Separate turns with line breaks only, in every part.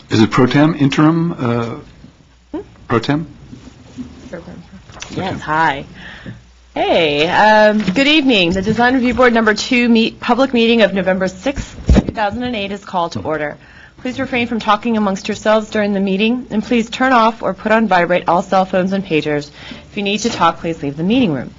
Is it pro tem, interim, pro tem?
Yes, hi. Hey, good evening. The Design Review Board number 2 public meeting of November 6th, 2008 is called to order. Please refrain from talking amongst yourselves during the meeting, and please turn off or put on vibrate all cell phones and pagers. If you need to talk, please leave the meeting room.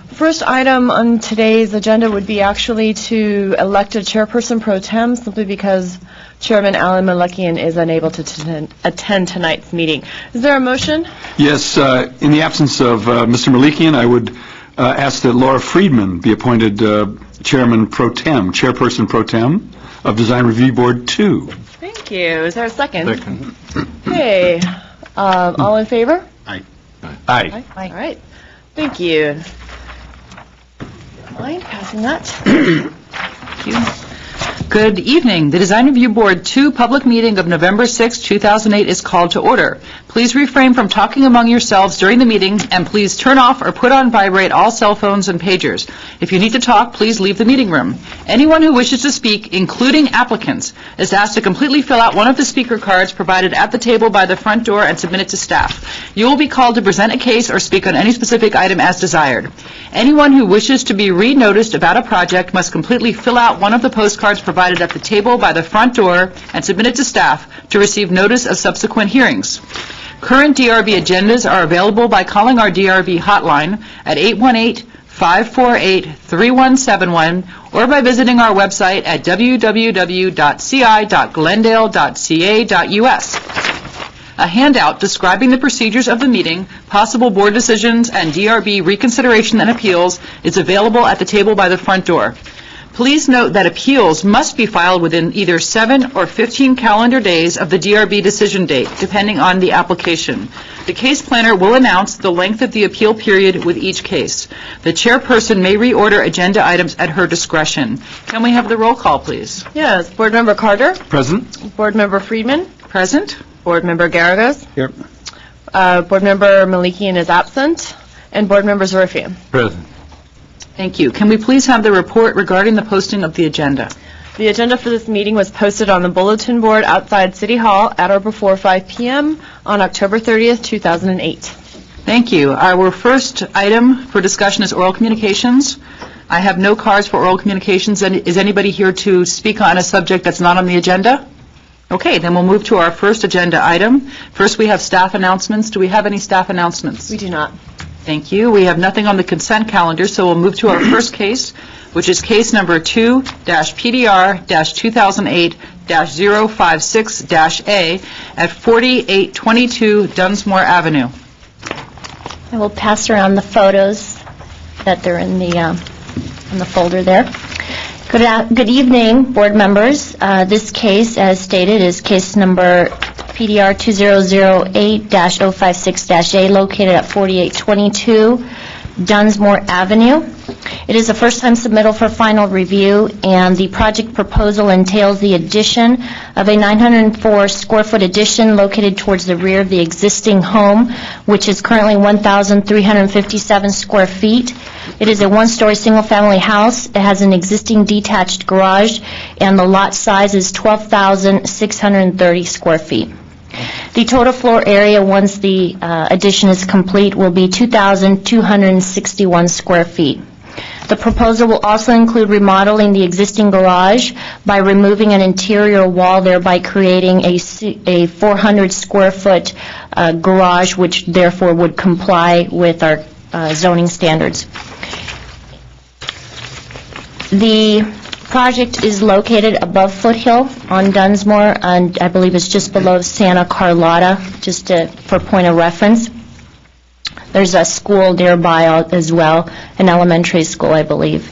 First item on today's agenda would be actually to elect a chairperson pro tem, simply because Chairman Alan Malekian is unable to attend tonight's meeting. Is there a motion?
Yes, in the absence of Mr. Malekian, I would ask that Laura Friedman be appointed chairperson pro tem of Design Review Board 2.
Thank you. Is there a second?
Second.
Okay. All in favor?
Aye.
Aye. All right. Thank you. Mind passing that? Thank you.
Good evening. The Design Review Board 2 public meeting of November 6, 2008 is called to order. Please refrain from talking among yourselves during the meeting, and please turn off or put on vibrate all cell phones and pagers. If you need to talk, please leave the meeting room. Anyone who wishes to speak, including applicants, is asked to completely fill out one of the speaker cards provided at the table by the front door and submit it to staff. You will be called to present a case or speak on any specific item as desired. Anyone who wishes to be re-noticed about a project must completely fill out one of the postcards provided at the table by the front door and submit it to staff to receive notice of subsequent hearings. Current DRB agendas are available by calling our DRB hotline at 818-548-3171 or by visiting our website at www.ci.glendale.ca.us. A handout describing the procedures of the meeting, possible board decisions, and DRB reconsideration and appeals is available at the table by the front door. Please note that appeals must be filed within either 7 or 15 calendar days of the DRB decision date, depending on the application. The case planner will announce the length of the appeal period with each case. The chairperson may reorder agenda items at her discretion. Can we have the roll call, please?
Yes. Board Member Carter?
Present.
Board Member Friedman?
Present.
Board Member Garagos?
Here.
Board Member Malekian is absent. And Board Member Zarifian?
Present.
Thank you. Can we please have the report regarding the posting of the agenda?
The agenda for this meeting was posted on the bulletin board outside City Hall at or before 5 p.m. on October 30th, 2008.
Thank you. Our first item for discussion is oral communications. I have no cards for oral communications. Is anybody here to speak on a subject that's not on the agenda? Okay, then we'll move to our first agenda item. First, we have staff announcements. Do we have any staff announcements?
We do not.
Thank you. We have nothing on the consent calendar, so we'll move to our first case, which is case number 2-PDR-2008-056-A at 4822 Dunsmore Avenue.
I will pass around the photos that they're in the folder there. Good evening, board members. This case, as stated, is case number PDR 2008-056-A, located at 4822 Dunsmore Avenue. It is a first-time submittal for final review, and the project proposal entails the addition of a 904-square-foot addition located towards the rear of the existing home, which is currently 1,357 square feet. It is a one-story single-family house. It has an existing detached garage, and the lot size is 12,630 square feet. The total floor area, once the addition is complete, will be 2,261 square feet. The proposal will also include remodeling the existing garage by removing an interior wall, thereby creating a 400-square-foot garage, which therefore would comply with our zoning standards. The project is located above Foothill on Dunsmore, and I believe it's just below Santa Carlotta, just for point of reference. There's a school nearby as well, an elementary school, I believe,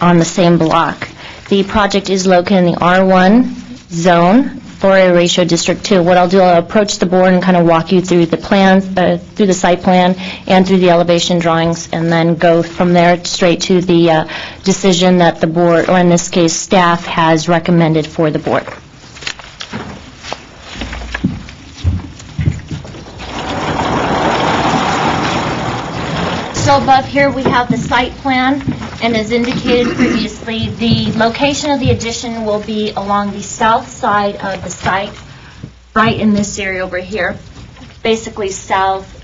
on the same block. The project is located in the R1 zone, floor area ratio District 2. What I'll do, I'll approach the board and kind of walk you through the plans, through the site plan and through the elevation drawings, and then go from there straight to the decision that the board, or in this case staff, has recommended for the board. So above here we have the site plan, and as indicated previously, the location of the addition will be along the south side of the site. right in this area over here, basically south,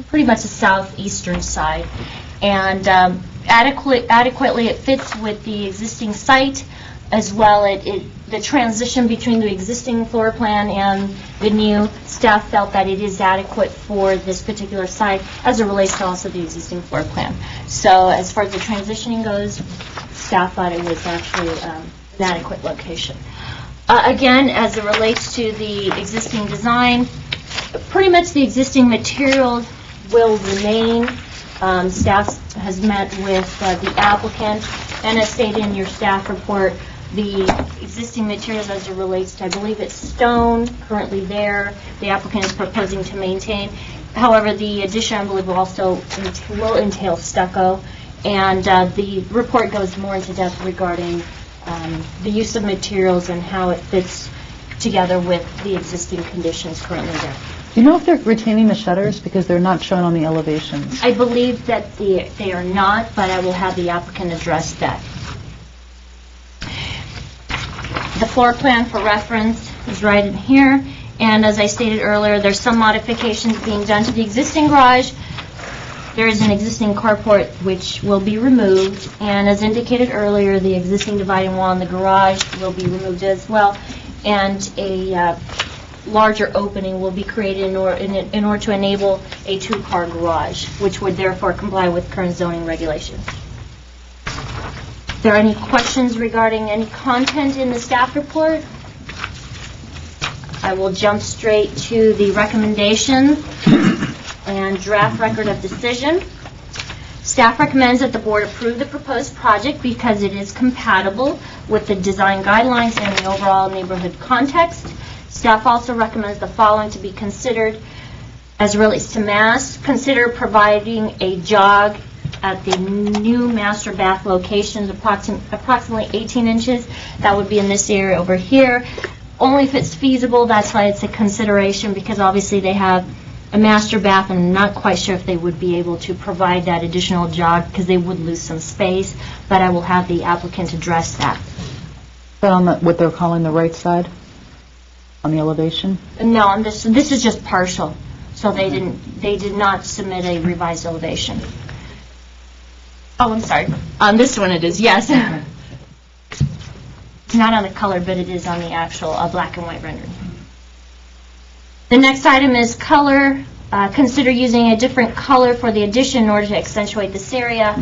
pretty much the southeastern side. And adequately it fits with the existing site, as well the transition between the existing floor plan and the new. Staff felt that it is adequate for this particular site as it relates to also the existing floor plan. So as far as the transitioning goes, staff thought it was actually an adequate location. Again, as it relates to the existing design, pretty much the existing materials will remain. Staff has met with the applicant, and as stated in your staff report, the existing materials as it relates to, I believe it's stone, currently there, the applicant is proposing to maintain. However, the addition, I believe, will entail stucco, and the report goes more into depth regarding the use of materials and how it fits together with the existing conditions currently there.
Do you know if they're retaining the shutters, because they're not shown on the elevations?
I believe that they are not, but I will have the applicant address that. The floor plan for reference is right in here, and as I stated earlier, there's some modifications being done to the existing garage. There is an existing carport which will be removed, and as indicated earlier, the existing dividing wall in the garage will be removed as well, and a larger opening will be created in order to enable a two-car garage, which would therefore comply with current zoning regulations. Are there any questions regarding any content in the staff report? I will jump straight to the recommendations and draft record of decision. Staff recommends that the board approve the proposed project because it is compatible with the design guidelines and the overall neighborhood context. Staff also recommends the following to be considered as it relates to mass. Consider providing a jog at the new master bath locations, approximately 18 inches. That would be in this area over here. Only if it's feasible, that's why it's a consideration, because obviously they have a master bath, and I'm not quite sure if they would be able to provide that additional jog because they would lose some space, but I will have the applicant address that.
But on what they're calling the right side, on the elevation?
No, on this is just partial, so they did not submit a revised elevation. Oh, I'm sorry. On this one it is, yes. It's not on the color, but it is on the actual black and white rendering. The next item is color. Consider using a different color for the addition in order to accentuate this area.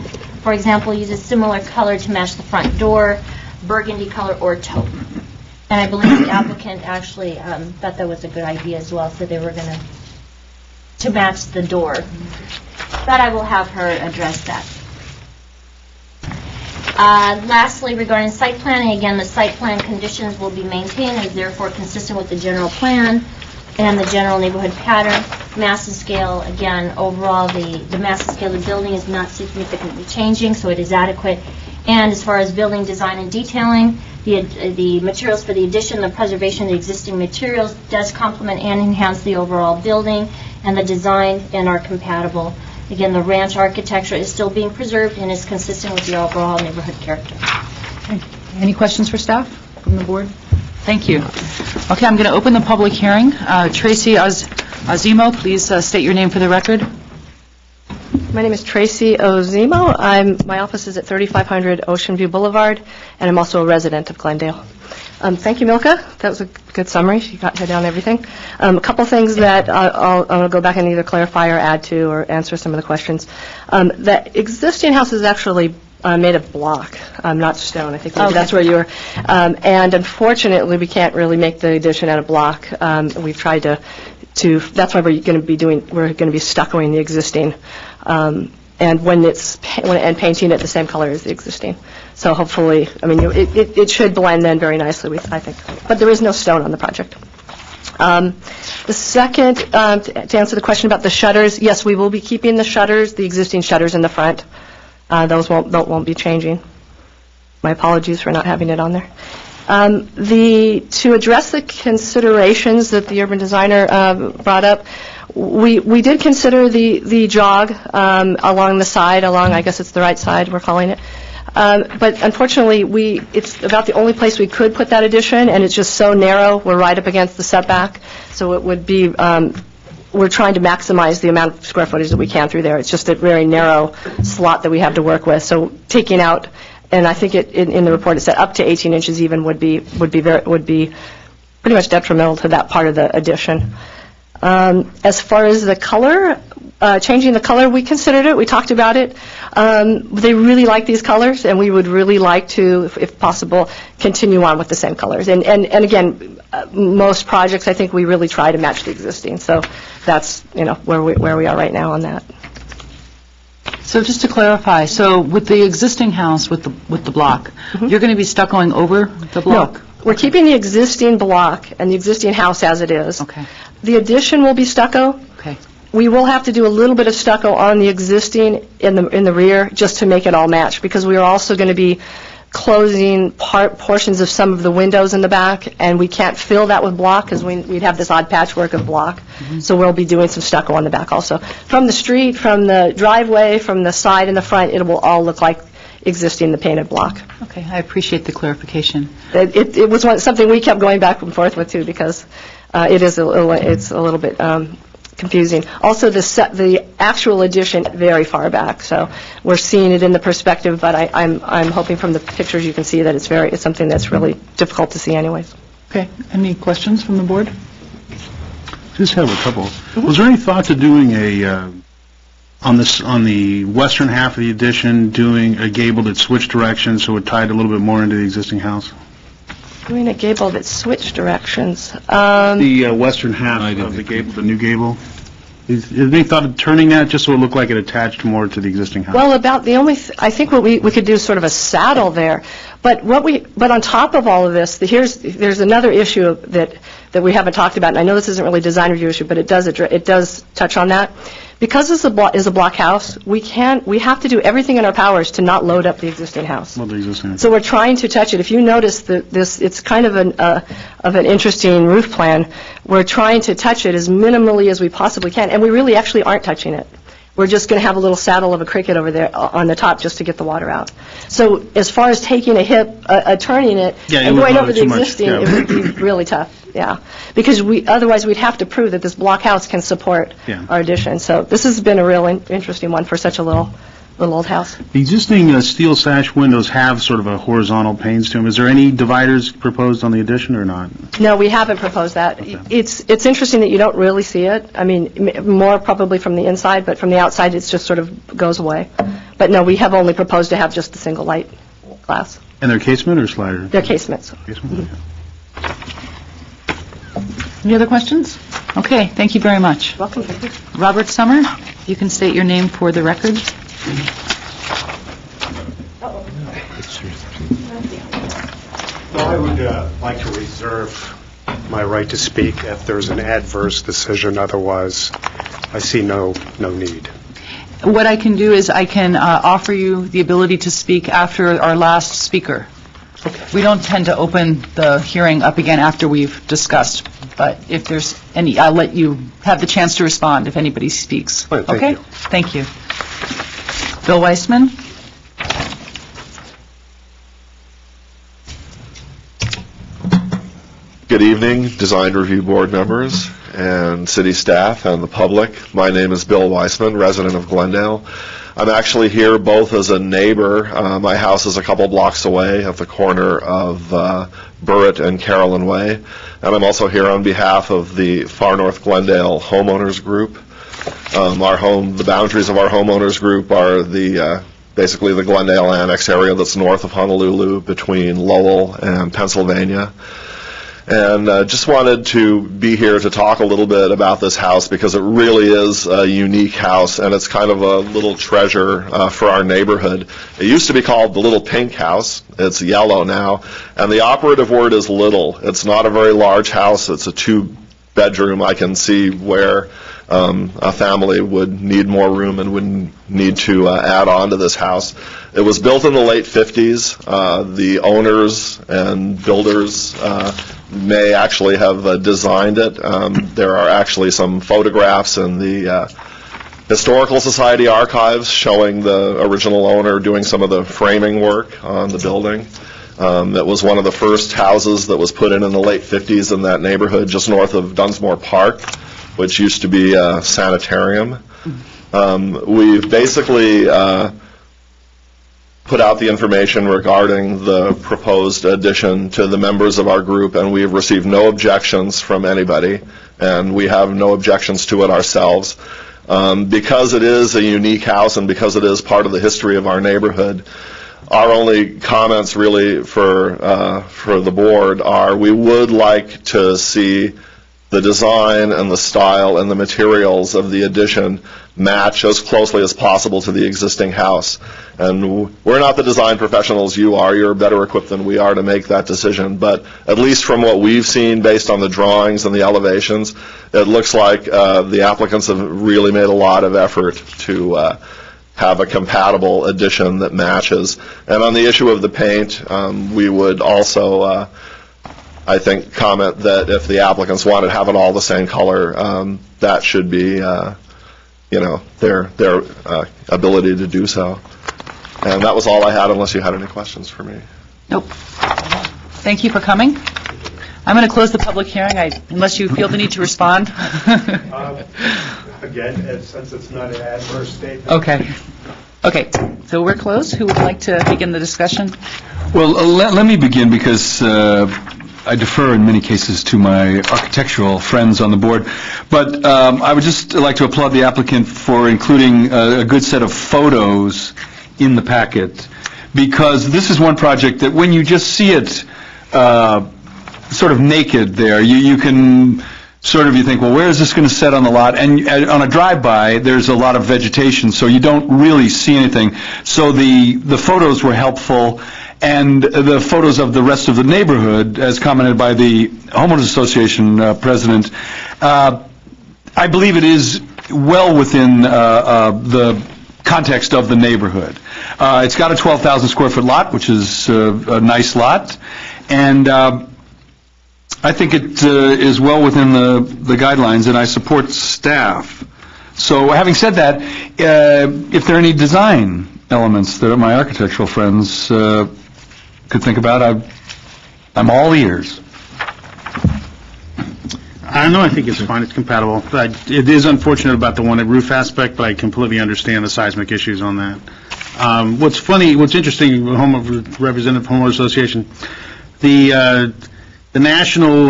For example, use a similar color to match the front door, burgundy color or taupe. And I believe the applicant actually thought that was a good idea as well, so they were going to match the door. But I will have her address that. Lastly, regarding site planning, again, the site plan conditions will be maintained and is therefore consistent with the general plan and the general neighborhood pattern. Mass and scale, again, overall, the mass and scale of the building is not significantly changing, so it is adequate. And as far as building design and detailing, the materials for the addition, the preservation of the existing materials does complement and enhance the overall building and the design and are compatible. Again, the ranch architecture is still being preserved and is consistent with the overall neighborhood character.
Okay. Any questions for staff from the board? Thank you. Okay, I'm going to open the public hearing. Tracy Ozimo, please state your name for the record.
My name is Tracy Ozimo. My office is at 3500 Ocean View Boulevard, and I'm also a resident of Glendale. Thank you, Milka. That was a good summary. She got down everything. A couple things that I'll go back and either clarify or add to or answer some of the questions. The existing house is actually made of block, not stone. I think maybe that's where you were. And unfortunately, we can't really make the addition out of block. We've tried to. That's why we're going to be stuccoing the existing. And when painting it the same color as the existing. So hopefully, I mean, it should blend in very nicely, I think. But there is no stone on the project. The second, to answer the question about the shutters, yes, we will be keeping the shutters, the existing shutters in the front. Those won't be changing. My apologies for not having it on there. To address the considerations that the urban designer brought up, we did consider the jog along the side, I guess it's the right side we're calling it. But unfortunately, it's about the only place we could put that addition, and it's just so narrow. We're right up against the setback, so it would be, we're trying to maximize the amount of square footage that we can through there. It's just a very narrow slot that we have to work with. So taking out, and I think in the report it said up to 18 inches even would be pretty much detrimental to that part of the addition. As far as the color, changing the color, we considered it. We talked about it. They really like these colors, and we would really like to, if possible, continue on with the same colors. And again, most projects, I think we really try to match the existing. So that's, where we are right now on that.
So just to clarify, so with the existing house with the block, you're going to be stuccoing over the block?
No, we're keeping the existing block and the existing house as it is.
Okay.
The addition will be stucco.
Okay.
We will have to do a little bit of stucco on the existing in the rear just to make it all match, because we are also going to be closing portions of some of the windows in the back, and we can't fill that with block because we'd have this odd patchwork of block. So we'll be doing some stucco on the back also. From the street, from the driveway, from the side and the front, it will all look like existing the painted block.
Okay, I appreciate the clarification.
It was something we kept going back and forth with too, because it's a little bit confusing. Also, the actual addition very far back, so we're seeing it in the perspective, but I'm hoping from the pictures you can see that it's something that's really difficult to see anyways.
Okay, any questions from the board?
Just have a couple. Was there any thought to doing on the western half of the addition, doing a gable that switched directions so it tied a little bit more into the existing house?
Doing a gable that switched directions.
The western half of the gable, the new gable. Is there any thought of turning that just so it looked like it attached more to the existing house?
Well, about the only, I think what we could do is sort of a saddle there. But on top of all of this, there's another issue that we haven't talked about, and I know this isn't really a design review issue, but it does touch on that. Because this is a block house, we have to do everything in our powers to not load up the existing house.
Well, the existing.
So we're trying to touch it. If you notice it's kind of an interesting roof plan. We're trying to touch it as minimally as we possibly can, and we really actually aren't touching it. We're just going to have a little saddle of a cricket over there on the top just to get the water out. So as far as taking a hip, turning it, and going over the existing, it would be really tough. Yeah, because otherwise we'd have to prove that this block house can support our addition. So this has been a real interesting one for such a little old house.
The existing steel sash windows have sort of a horizontal panes to them. Is there any dividers proposed on the addition or not?
No, we haven't proposed that. Okay. It's interesting that you don't really see it. I mean, more probably from the inside, but from the outside it just sort of goes away. But no, we have only proposed to have just the single light glass.
And they're casement or slider?
They're casements.
Casement,
Any other questions? Okay, thank you very much.
Welcome. Thank you.
Robert Summer, you can state your name for the record.
Well, I would like to reserve my right to speak if there's an adverse decision. Otherwise, I see no need.
What I can do is I can offer you the ability to speak after our last speaker. Okay. We don't tend to open the hearing up again after we've discussed, but if there's any, I'll let you have the chance to respond if anybody speaks.
Right, thank
okay?
you.
Thank you. Bill Weissman?
Good evening, Design Review Board members and city staff and the public. My name is Bill Weissman, resident of Glendale. I'm actually here both as a neighbor. My house is a couple blocks away at the corner of Burritt and Carolyn Way. And I'm also here on behalf of the Far North Glendale Homeowners Group. The boundaries of our homeowners group are basically the Glendale Annex area that's north of Honolulu between Lowell and Pennsylvania. And just wanted to be here to talk a little bit about this house because it really is a unique house and it's kind of a little treasure for our neighborhood. It used to be called the Little Pink House. It's yellow now. And the operative word is little. It's not a very large house. It's a 2-bedroom. I can see where a family would need more room and would need to add on to this house. It was built in the late 50s. The owners and builders may actually have designed it. There are actually some photographs in the Historical Society archives showing the original owner doing some of the framing work on the building. It was one of the first houses that was put in the late 50s in that neighborhood just north of Dunsmore Park, which used to be a sanitarium. We've basically put out the information regarding the proposed addition to the members of our group, and we have received no objections from anybody, and we have no objections to it ourselves. Because it is a unique house and because it is part of the history of our neighborhood, our only comments really for the board are we would like to see the design and the style and the materials of the addition match as closely as possible to the existing house. And we're not the design professionals you are. You're better equipped than we are to make that decision. But at least from what we've seen based on the drawings and the elevations, it looks like the applicants have really made a lot of effort to have a compatible addition that matches. And on the issue of the paint, we would also I think, comment that if the applicants wanted to have it all the same color, that should be, their ability to do so. And that was all I had, unless you had any questions for me.
Nope. Thank you for coming. I'm going to close the public hearing, unless you feel the need to respond.
Again, since it's not an adverse statement.
Okay, so we're closed. Who would like to begin the discussion?
Well, let me begin because I defer in many cases to my architectural friends on the board, but I would just like to applaud the applicant for including a good set of photos in the packet, because this is one project that when you just see it sort of naked there, you can sort of, you think, well, where is this going to set on the lot? And on a drive-by, there's a lot of vegetation, so you don't really see anything. So the photos were helpful. And the photos of the rest of the neighborhood, as commented by the Homeowners Association president, I believe it is well within the context of the neighborhood. It's got a 12,000 square foot lot, which is a nice lot, and I think it is well within the guidelines, and I support staff. So having said that, if there are any design elements that my architectural friends could think about, I'm all ears.
I know, I think it's fine, it's compatible. But it is unfortunate about the one roof aspect, but I completely understand the seismic issues on that. What's interesting, Representative Homeowners Association, the national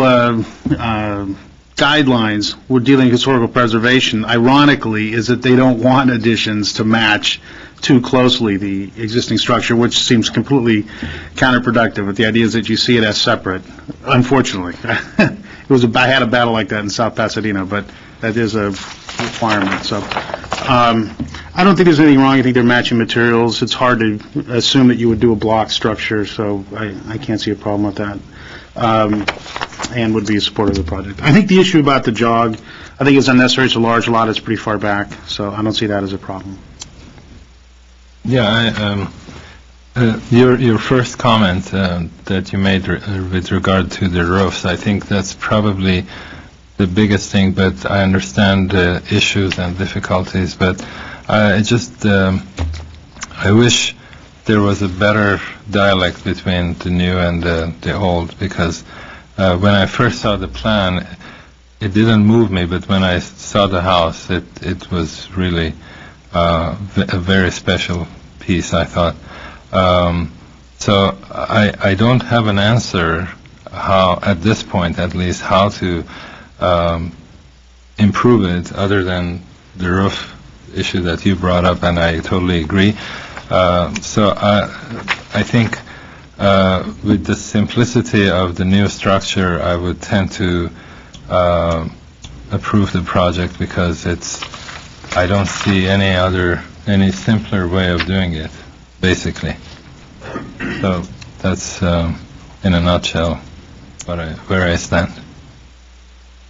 guidelines we're dealing with historical preservation, ironically, is that they don't want additions to match too closely the existing structure, which seems completely counterproductive. But the idea is that you see it as separate, unfortunately. I had a battle like that in South Pasadena, but that is a requirement. So I don't think there's anything wrong. I think they're matching materials. It's hard to assume that you would do a block structure, so I can't see a problem with that. And would be a supporter of the project. I think the issue about the jog, I think it's unnecessary. It's a large lot. It's pretty far back, so I don't see that as a problem.
Yeah, your first comment that you made with regard to the roofs, I think that's probably the biggest thing, but I understand the issues and difficulties, but I wish there was a better dialect between the new and the old, because when I first saw the plan, it didn't move me, but when I saw the house, it was really a very special piece, I thought. So I don't have an answer how, at this point at least, how to improve it other than the roof issue that you brought up, and I totally agree. So I think with the simplicity of the new structure, I would tend to approve the project, because I don't see any simpler way of doing it, basically. So that's in a nutshell where I stand.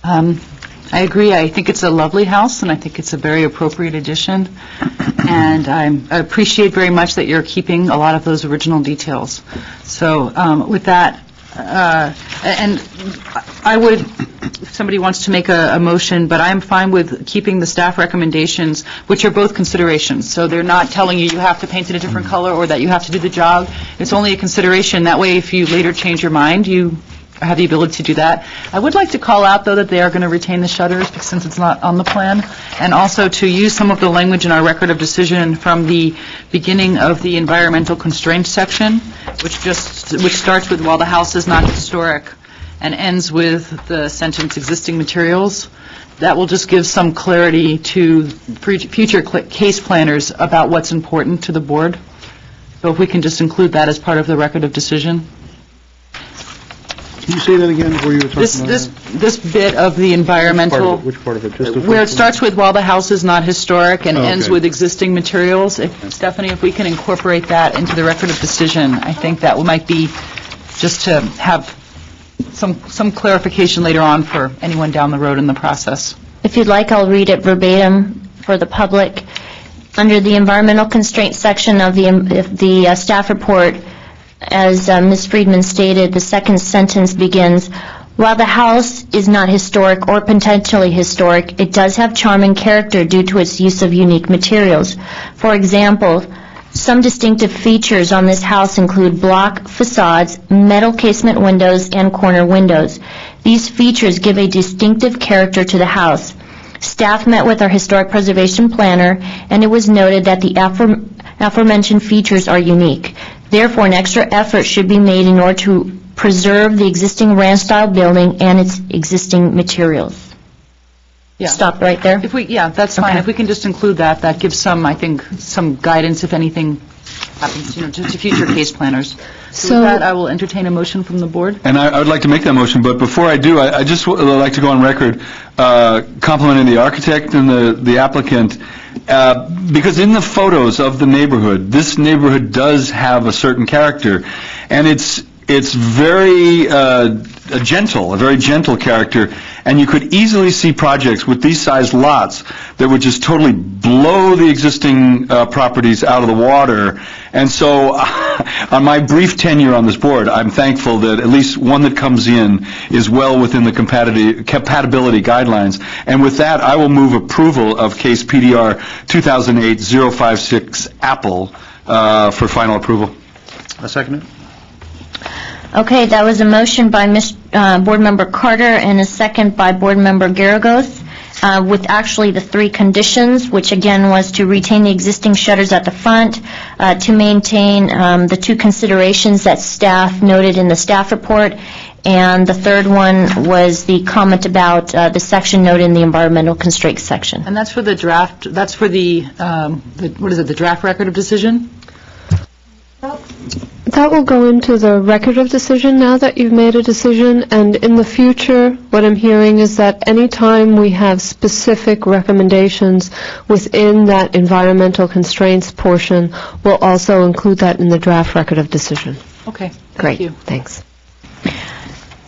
I agree. I think it's a lovely house, and I think it's a very appropriate addition. And I appreciate very much that you're keeping a lot of those original details. So with that, And I would, if somebody wants to make a motion, but I'm fine with keeping the staff recommendations, which are both considerations. So they're not telling you have to paint it a different color or that you have to do the jog. It's only a consideration. That way, if you later change your mind, you have the ability to do that. I would like to call out, though, that they are going to retain the shutters since it's not on the plan, and also to use some of the language in our record of decision from the beginning of the environmental constraints section, which starts with, while the house is not historic, and ends with the sentence, existing materials. That will just give some clarity to future case planners about what's important to the board. So if we can just include that as part of the record of decision.
Can you say that again, where you were talking about?
This bit of the environmental,
Which part of it? Just the
where it
first
starts with, while the house is not historic, and
Oh,
ends
okay.
with existing materials. Stephanie, if we can incorporate that into the record of decision, I think that might be just to have some clarification later on for anyone down the road in the process.
If you'd like, I'll read it verbatim for the public. Under the environmental constraint section of the staff report, as Ms. Friedman stated, the second sentence begins, while the house is not historic or potentially historic, it does have charm and character due to its use of unique materials. For example, some distinctive features on this house include block facades, metal casement windows, and corner windows. These features give a distinctive character to the house. Staff met with our historic preservation planner, and it was noted that the aforementioned features are unique. Therefore, an extra effort should be made in order to preserve the existing ranch-style building and its existing materials.
Yeah.
Stop right there?
That's fine.
Okay.
If we can just include that, that gives some, I think, some guidance if anything happens, to future case planners. So with that, I will entertain a motion from the board.
And I would like to make that motion, but before I do, I just would like to go on record complimenting the architect and the applicant, because in the photos of the neighborhood, this neighborhood does have a certain character, and it's very a very gentle character, and you could easily see projects with these size lots that would just totally blow the existing properties out of the water. And so on my brief tenure on this board, I'm thankful that at least one that comes in is well within the compatibility guidelines. And with that, I will move approval of case PDR 2008-056 Apple for final approval.
I second it.
Okay, that was a motion by Board Member Carter and a second by Board Member Garagos, with actually the three conditions, which again was to retain the existing shutters at the front, to maintain the two considerations that staff noted in the staff report, and the third one was the comment about the section noted in the environmental constraints section.
And that's for the draft, that's for the draft record of decision?
That will go into the record of decision now that you've made a decision, and in the future, what I'm hearing is that any time we have specific recommendations within that environmental constraints portion, we'll also include that in the draft record of decision.
Okay,
Great.
thank you.
Thanks.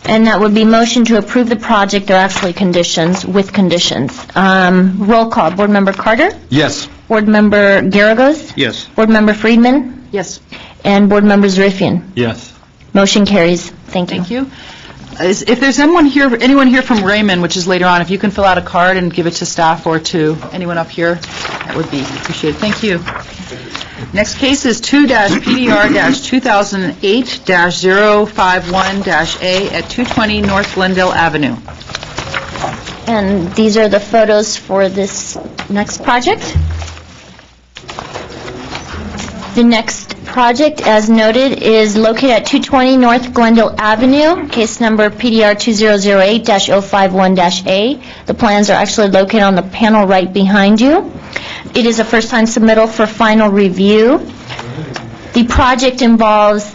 And that would be motion to approve the project, or actually conditions, with conditions. Roll call. Board Member Carter?
Yes.
Board Member Garagos?
Yes.
Board Member Friedman?
Yes,
And Board Member Zarifian?
Yes.
Motion carries. Thank you.
thank you. If there's anyone here from Raymond, which is later on, if you can fill out a card and give it to staff or to anyone up here, that would be appreciated. Thank you. Next case is 2-PDR-2008-051-A at 220 North Glendale Avenue.
And these are the photos for this next project. The next project, as noted, is located at 220 North Glendale Avenue, case number PDR 2008-051-A. The plans are actually located on the panel right behind you. It is a first-time submittal for final review. The project involves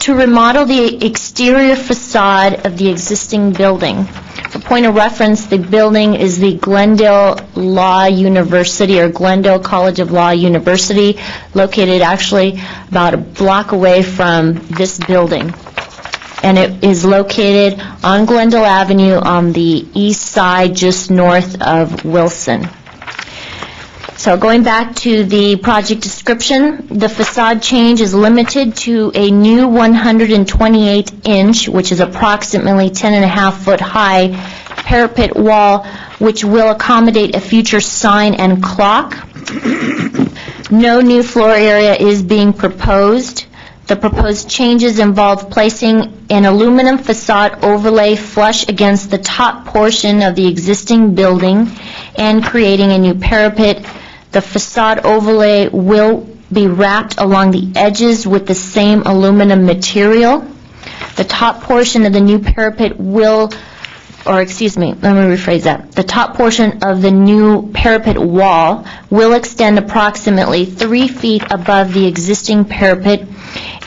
to remodel the exterior facade of the existing building. For point of reference, the building is the Glendale Law University, or Glendale College of Law University, located actually about a block away from this building. And it is located on Glendale Avenue on the east side, just north of Wilson. So going back to the project description, the facade change is limited to a new 128-inch, which is approximately 10.5-foot high parapet wall, which will accommodate a future sign and clock. No new floor area is being proposed. The proposed changes involve placing an aluminum facade overlay flush against the top portion of the existing building and creating a new parapet. The facade overlay will be wrapped along the edges with the same aluminum material. The top portion of the new parapet will, let me rephrase that. The top portion of the new parapet wall will extend approximately 3 feet above the existing parapet,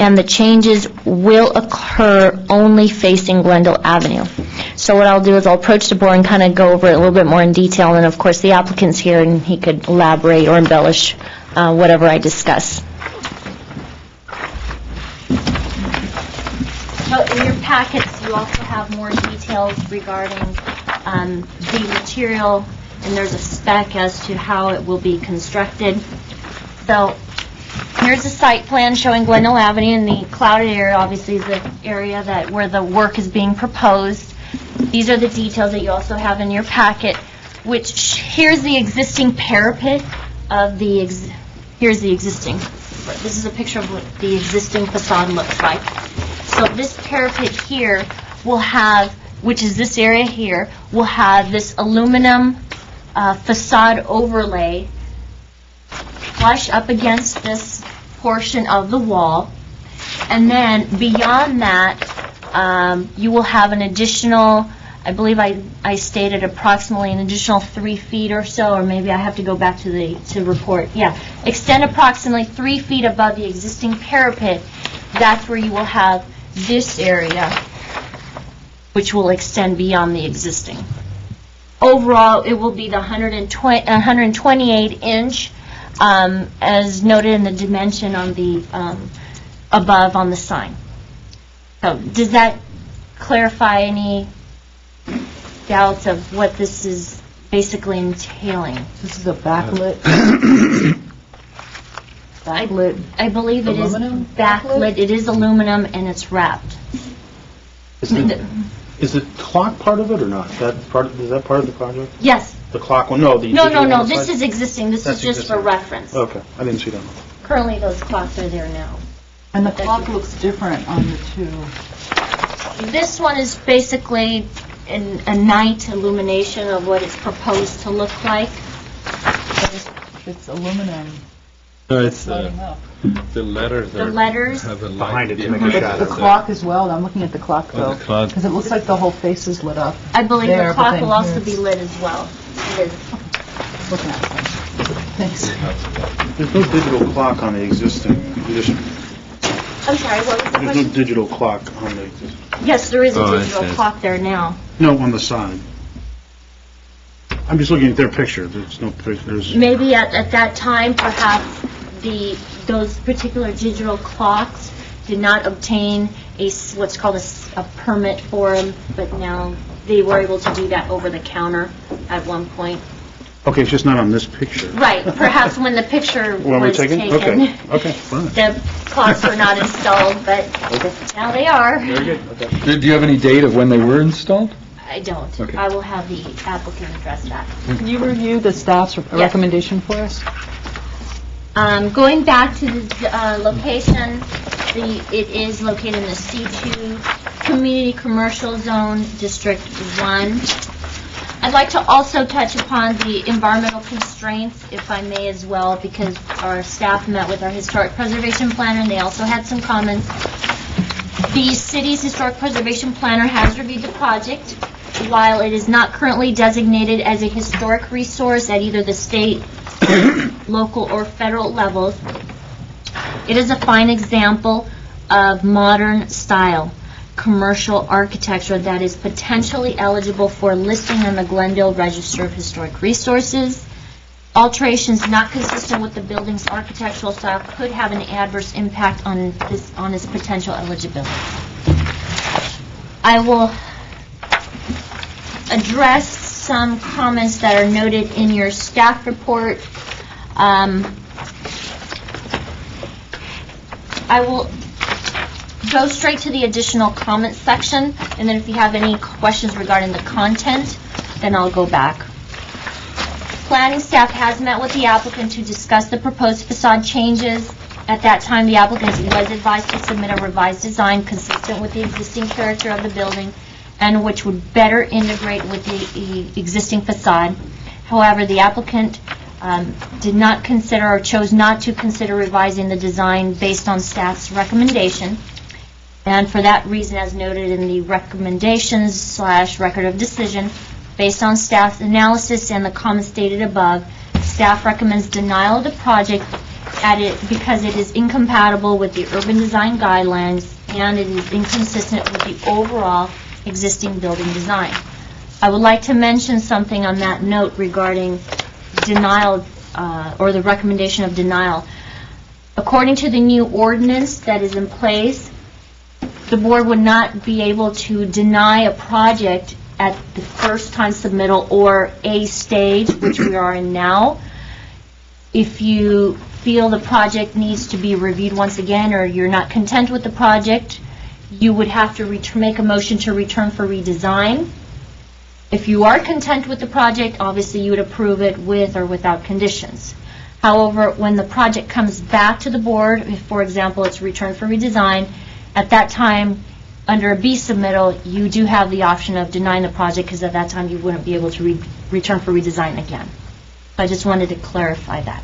and the changes will occur only facing Glendale Avenue. So what I'll do is I'll approach the board and kind of go over it a little bit more in detail, and of course the applicant's here and he could elaborate or embellish whatever I discuss. So in your packets, you also have more details regarding the material, and there's a spec as to how it will be constructed. So here's a site plan showing Glendale Avenue, and the clouded area obviously is the area where the work is being proposed. These are the details that you also have in your packet, which here's the existing parapet of here's the existing. This is a picture of what the existing facade looks like. So this parapet here will have, which is this area here, will have this aluminum facade overlay flush up against this portion of the wall. And then beyond that, you will have an additional, I believe I stated approximately an additional 3 feet or so, or maybe I have to go back to the report. Yeah, extend approximately 3 feet above the existing parapet. That's where you will have this area, which will extend beyond the existing. Overall, it will be the 128-inch, as noted in the dimension on the above on the sign. So, does that clarify any doubts of what this is basically entailing?
This is a backlit.
I believe it is
Aluminum?
backlit. It is aluminum and it's wrapped.
Is the clock part of it or not? Is that part of the project?
Yes.
The clock one? No, the
No.
digital on the
This
side?
is existing. This
That's
is just for
existing.
reference.
Okay, I didn't see that.
Currently, those clocks are there now.
And the clock looks different on the two.
This one is basically a night illumination of what it's proposed to look like.
It's aluminum.
No, it's
Lighting up.
the letters.
The letters?
have a light
Behind it to make a
behind
shadow.
The clock as well. I'm looking at the clock
Oh,
though.
the clock.
Because it looks like the whole face is lit up.
I believe
There,
the
but
clock
then
will also
here's-
be lit as well. It is.
Looking at it. Thanks.
There's no digital clock on the existing.
I'm sorry, what was the
There's no
question?
digital clock on the existing.
Yes, there is a
Oh, I
digital
see.
clock there now.
No, on the side. I'm just looking at their picture. There's no picture. There's.
Maybe at that time, perhaps those particular digital clocks did not obtain what's called a permit for them, but now they were able to do that over the counter at one point.
Okay, it's just not on this picture.
Right, perhaps when the picture
When we're
was
taking?
taken,
Okay, fine.
the clocks were not installed, but now they are.
Very good, okay.
Do you have any date of when they were installed?
I don't.
Okay.
I will have the applicant address that.
Can you review the staff's recommendation for us?
Going back to the location, it is located in the C2 Community Commercial Zone, District 1. I'd like to also touch upon the environmental constraints, if I may as well, because our staff met with our historic preservation planner, and they also had some comments. The city's historic preservation planner has reviewed the project. While it is not currently designated as a historic resource at either the state, local, or federal levels, it is a fine example of modern style commercial architecture that is potentially eligible for listing on the Glendale Register of Historic Resources. Alterations not consistent with the building's architectural style could have an adverse impact on its potential eligibility. I will address some comments that are noted in your staff report. I will go straight to the additional comments section, and then if you have any questions regarding the content, then I'll go back. Planning staff has met with the applicant to discuss the proposed facade changes. At that time, the applicant was advised to submit a revised design consistent with the existing character of the building and which would better integrate with the existing facade. However, the applicant did not consider or chose not to consider revising the design based on staff's recommendation. And for that reason, as noted in the recommendations / record of decision, based on staff's analysis and the comments stated above, staff recommends denial of the project because it is incompatible with the urban design guidelines and it is inconsistent with the overall existing building design. I would like to mention something on that note regarding denial or the recommendation of denial. According to the new ordinance that is in place, the board would not be able to deny a project at the first time submittal or a stage, which we are in now. If you feel the project needs to be reviewed once again or you're not content with the project, you would have to make a motion to return for redesign. If you are content with the project, obviously you would approve it with or without conditions. However, when the project comes back to the board, if, for example, it's returned for redesign, at that time, under a B submittal, you do have the option of denying the project because at that time you wouldn't be able to return for redesign again. I just wanted to clarify that.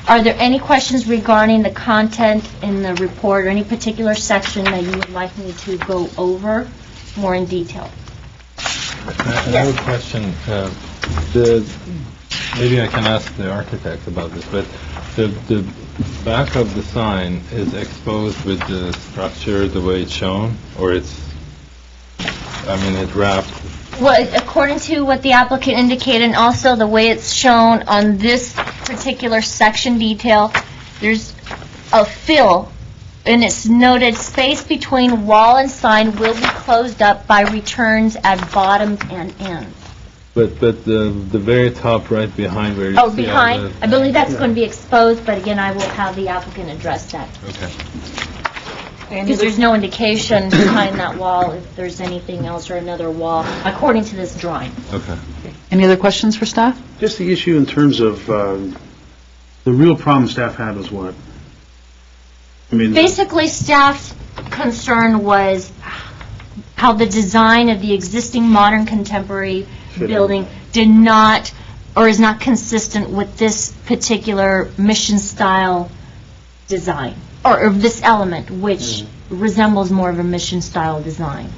Are there any questions regarding the content in the report or any particular section that you would like me to go over more in detail?
I have a question. Maybe I can ask the architect about this, but the back of the sign is exposed with the structure the way it's shown, or it's wrapped?
Well, according to what the applicant indicated, and also the way it's shown on this particular section detail, there's a fill, and it's noted space between wall and sign will be closed up by returns at bottom and ends.
But the very top right behind where you
Oh,
see
behind?
all the...
I believe that's going to be exposed, but again, I will have the applicant address that.
Okay.
Because there's no indication behind that wall if there's anything else or another wall, according to this drawing.
Okay.
Any other questions for staff?
Just the issue in terms of, the real problem staff had was what?
Basically, staff's concern was how the design of the existing modern contemporary building did not, or is not consistent with this particular mission style design, or this element, which resembles more of a mission style design.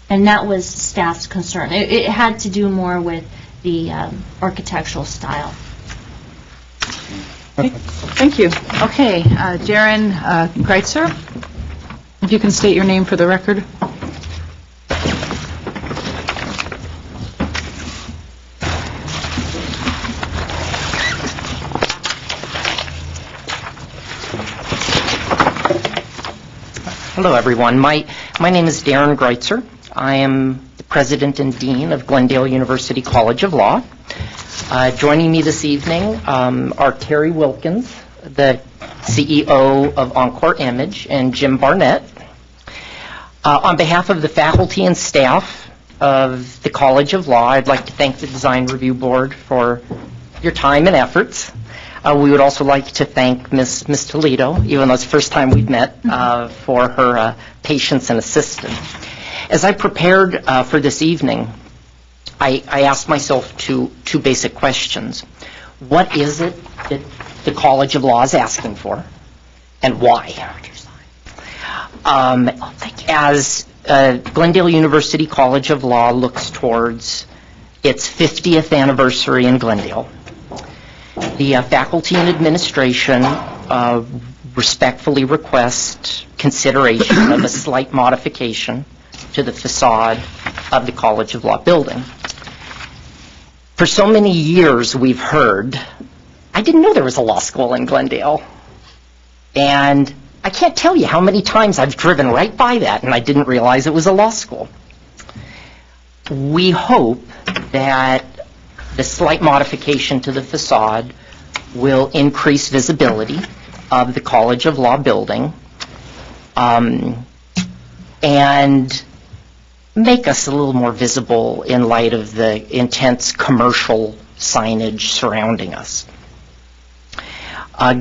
And that was staff's concern. It had to do more with the architectural style.
Okay. Thank you. Okay, Darren Greitzer, if you can state your name for the record.
Hello, everyone. My name is Darren Greitzer. I am the president and dean of Glendale University College of Law. Joining me this evening are Terry Wilkins, the CEO of Encore Image, and Jim Barnett. On behalf of the faculty and staff of the College of Law, I'd like to thank the Design Review Board for your time and efforts. We would also like to thank Ms. Toledo, even though it's the first time we've met, for her patience and assistance. As I prepared for this evening, I asked myself two basic questions. What is it that the College of Law is asking for, and why? As Glendale University College of Law looks towards its 50th anniversary in Glendale, the faculty and administration respectfully request consideration of a slight modification to the facade of the College of Law building. For so many years we've heard, I didn't know there was a law school in Glendale. And I can't tell you how many times I've driven right by that and I didn't realize it was a law school. We hope that the slight modification to the facade will increase visibility of the College of Law building and make us a little more visible in light of the intense commercial signage surrounding us.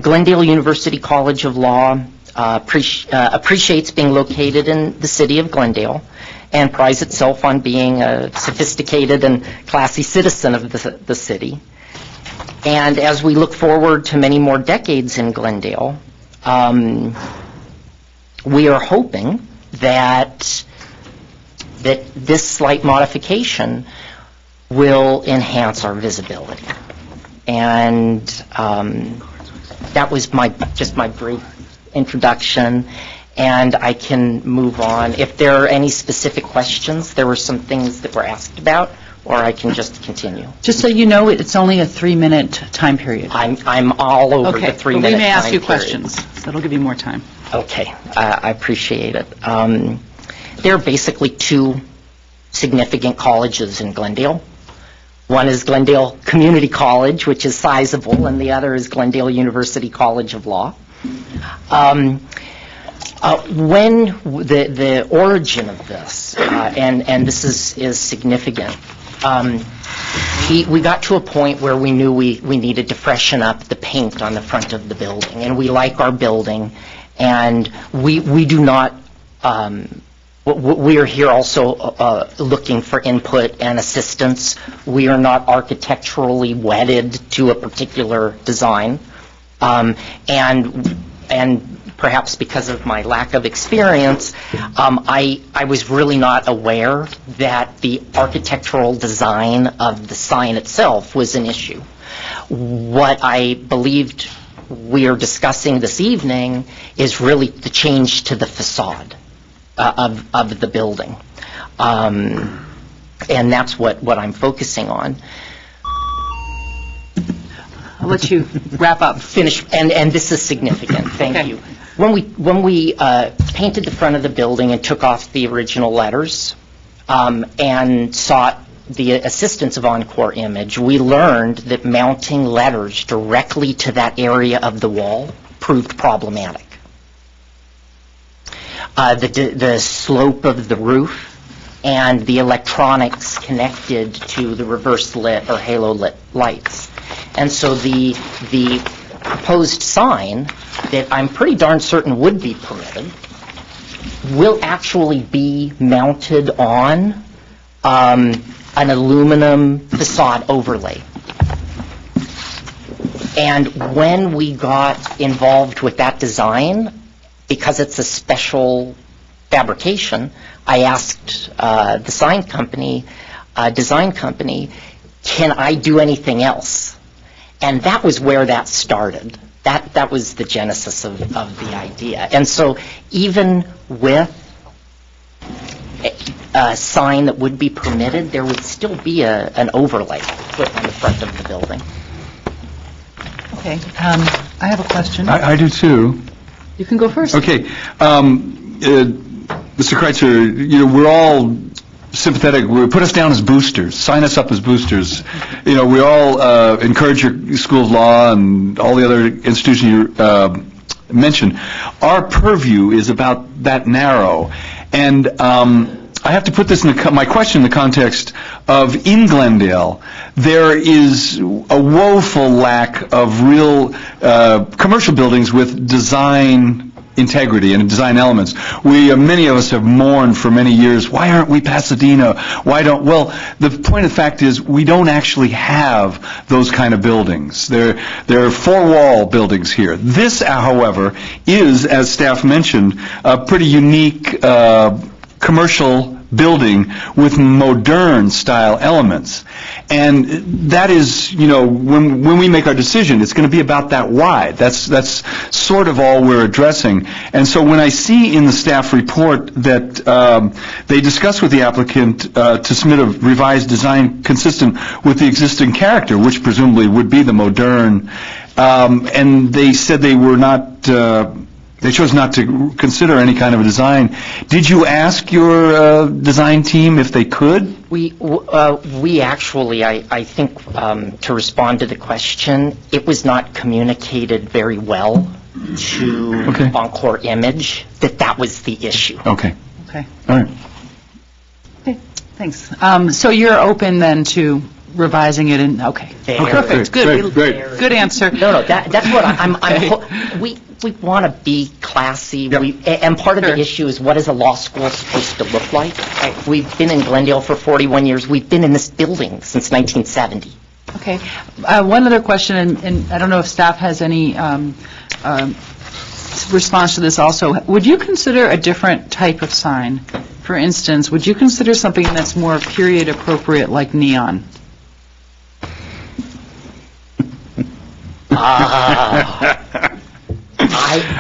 Glendale University College of Law appreciates being located in the city of Glendale and prides itself on being a sophisticated and classy citizen of the city. And as we look forward to many more decades in Glendale, we are hoping that this slight modification will enhance our visibility. And that was just my brief introduction, and I can move on. If there are any specific questions, there were some things that were asked about, or I can just continue.
Just so you know, it's only a 3-minute time period.
I'm all over the 3-minute time period.
Okay, we may ask you questions, so that'll give you more time.
Okay, I appreciate it. There are basically 2 significant colleges in Glendale. One is Glendale Community College, which is sizable, and the other is Glendale University College of Law. When the origin of this, and this is significant, we got to a point where we knew we needed to freshen up the paint on the front of the building, and we like our building, and we do not. We are here also looking for input and assistance. We are not architecturally wedded to a particular design, and perhaps because of my lack of experience, I was really not aware that the architectural design of the sign itself was an issue. What I believed we are discussing this evening is really the change to the facade of the building. And that's what I'm focusing on.
I'll let you wrap up.
Finish, and this is significant. Thank you. When we painted the front of the building and took off the original letters and sought the assistance of Encore Image, we learned that mounting letters directly to that area of the wall proved problematic. The slope of the roof and the electronics connected to the reverse lit or halo lit lights. And so the proposed sign that I'm pretty darn certain would be permitted will actually be mounted on an aluminum facade overlay. And when we got involved with that design, because it's a special fabrication, I asked the design company, can I do anything else? And that was where that started. That was the genesis of the idea. And so even with a sign that would be permitted, there would still be an overlay put on the front of the building.
Okay, I have a question.
I do too.
You can go first.
Okay. Mr. Kreitzer, we're all sympathetic. Put us down as boosters. Sign us up as boosters. We all encourage your School of Law and all the other institutions you mentioned. Our purview is about that narrow. And I have to put this in my question in the context of in Glendale, there is a woeful lack of real commercial buildings with design integrity and design elements. Many of us have mourned for many years, why aren't we Pasadena? Well, the point of the fact is we don't actually have those kind of buildings. There are four-wall buildings here. This, however, is, as staff mentioned, a pretty unique commercial building with modern style elements. And that is, when we make our decision, it's going to be about that why. That's sort of all we're addressing. And so when I see in the staff report that they discuss with the applicant to submit a revised design consistent with the existing character, which presumably would be the modern, and they said they were not They chose not to consider any kind of a design. Did you ask your design team if they could?
We actually, I think, to respond to the question, it was not communicated very well to
Okay.
Encore Image that was the issue.
Okay.
Okay,
All right.
thanks. So you're open then to revising it and, okay. Perfect, good.
Great.
Good answer.
No, that's what I'm
Okay.
we want to be classy.
Yep.
And part of
Sure.
the issue is, what is a law school supposed to look like? We've been in Glendale for 41 years. We've been in this building since 1970.
Okay. One other question, and I don't know if staff has any response to this also. Would you consider a different type of sign? For instance, would you consider something that's more period appropriate, like neon?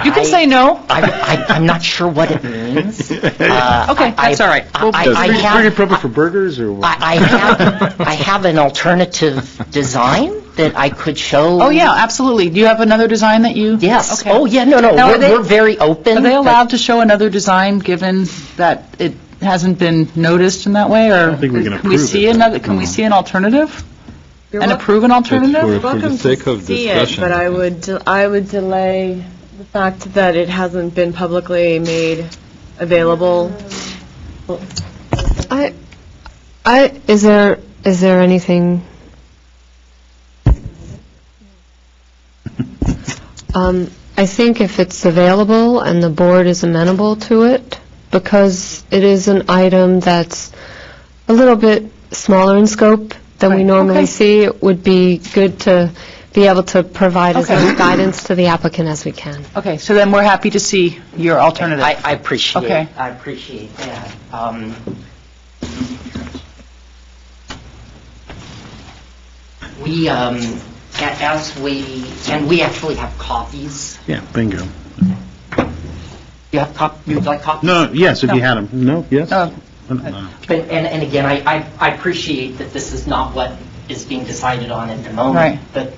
You can say no.
I'm not sure what it means.
Okay, that's all right.
Pretty appropriate for burgers, or what?
I have an alternative design that I could show.
Oh, yeah, absolutely. Do you have another design that you?
Yes.
Okay.
Oh, yeah, no,
Now, are they-
we're very open.
Are they allowed to show another design, given that it hasn't been noticed in that way, or?
I don't think we can approve
see
it.
another? Can we see an alternative?
You're
And
wel-
approve an alternative?
For the
welcome
sake of
to see it,
discussion.
but I would delay the fact that it hasn't been publicly made available.
Is there anything? I think if it's available and the board is amenable to it, because it is an item that's a little bit smaller in scope than we
Right,
normally
okay.
see, it would be good to be able to provide as
Okay.
much guidance to the applicant as we can.
Okay, so then we're happy to see your alternative.
I appreciate
Okay.
I appreciate that. We, and we actually have copies.
Yeah, bingo.
You'd like copies?
No, yes, if you had them. No, yes?
Oh.
No.
And again, I appreciate that this is not what is being decided on at the moment.
Right.
But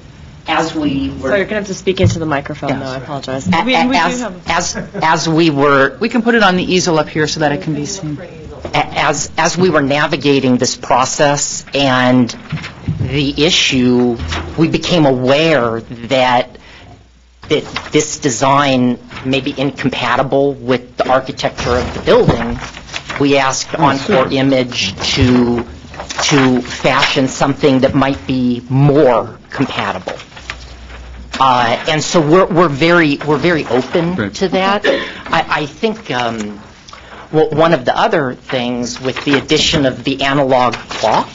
as we
So
were...
you're going to have to speak into the microphone, though, I apologize. We do have...
As we were
We can put it on the easel up here so that it can be seen.
as we were navigating this process and the issue, we became aware that this design may be incompatible with the architecture of the building. We asked Encore Image to fashion something that might be more compatible. And so we're very open
Right.
to that. I think one of the other things with the addition of the analog clock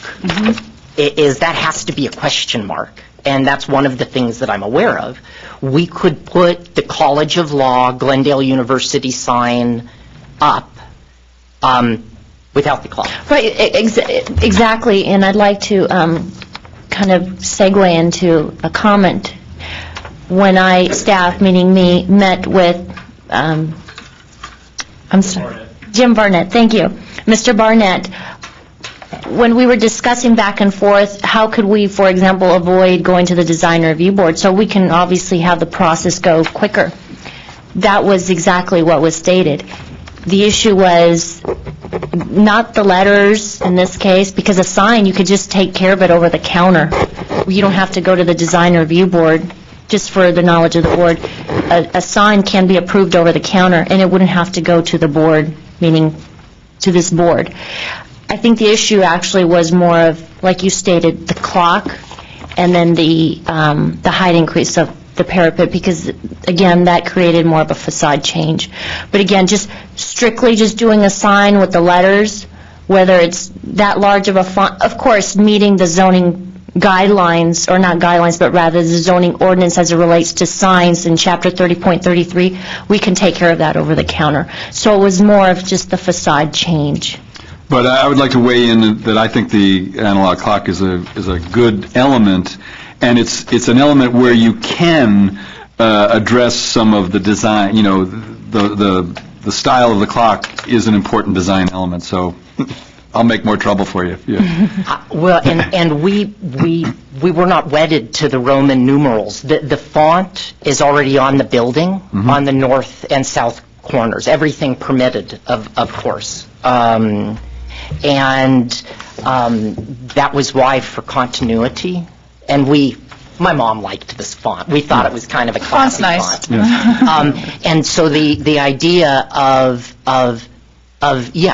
is that has to be a question mark, and that's one of the things that I'm aware of. We could put the College of Law, Glendale University sign up without the clock.
Right, exactly, and I'd like to kind of segue into a comment. When staff, meaning me, met with, Jim Barnett, thank you. Mr. Barnett, when we were discussing back and forth, how could we, for example, avoid going to the design review board so we can obviously have the process go quicker? That was exactly what was stated. The issue was not the letters in this case, because a sign, you could just take care of it over the counter. You don't have to go to the design review board, just for the knowledge of the board. A sign can be approved over the counter, and it wouldn't have to go to the board, meaning to this board. I think the issue actually was more of, like you stated, the clock, and then the height increase of the parapet, because, again, that created more of a facade change. But again, just strictly just doing a sign with the letters, whether it's that large of a font, of course, meeting the zoning guidelines, or not guidelines, but rather the zoning ordinance as it relates to signs in Chapter 30.33, we can take care of that over the counter. So it was more of just the facade change.
But I would like to weigh in that I think the analog clock is a good element, and it's an element where you can address some of the design, the style of the clock is an important design element, so I'll make more trouble for you. Yeah.
Well, and we were not wedded to the Roman numerals. The font is already on the building, on the north and south corners, everything permitted, of course. And that was why, for continuity, and my mom liked this font. We thought it was kind of a classy
nice.
font. And so the idea of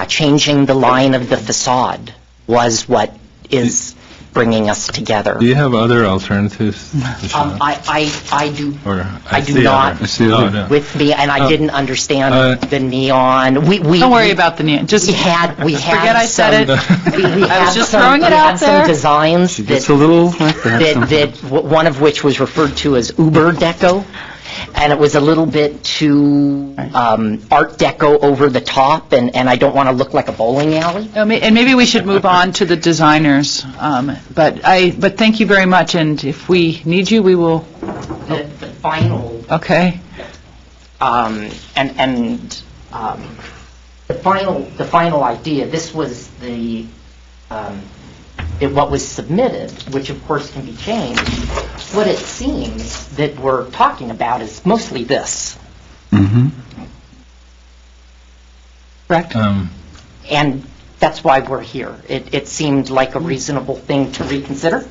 changing the line of the facade was what is bringing us together.
Do you have other alternatives?
I do.
Or
I do not.
No.
With me, and I didn't understand the neon.
Don't worry about the neon. Just
we had
forget I said it.
I
was just throwing it out there.
Some designs
It's a little like that.
that one of which was referred to as Uber Deco, and it was a little bit too Art Deco over the top, and I don't want to look like a bowling alley.
And maybe we should move on to the designers. But thank you very much, and if we need you, we will.
The final.
Okay.
The final idea. This was what was submitted, which of course can be changed. What it seems that we're talking about is mostly this.
Correct.
And that's why we're here. It seemed like a reasonable thing to reconsider.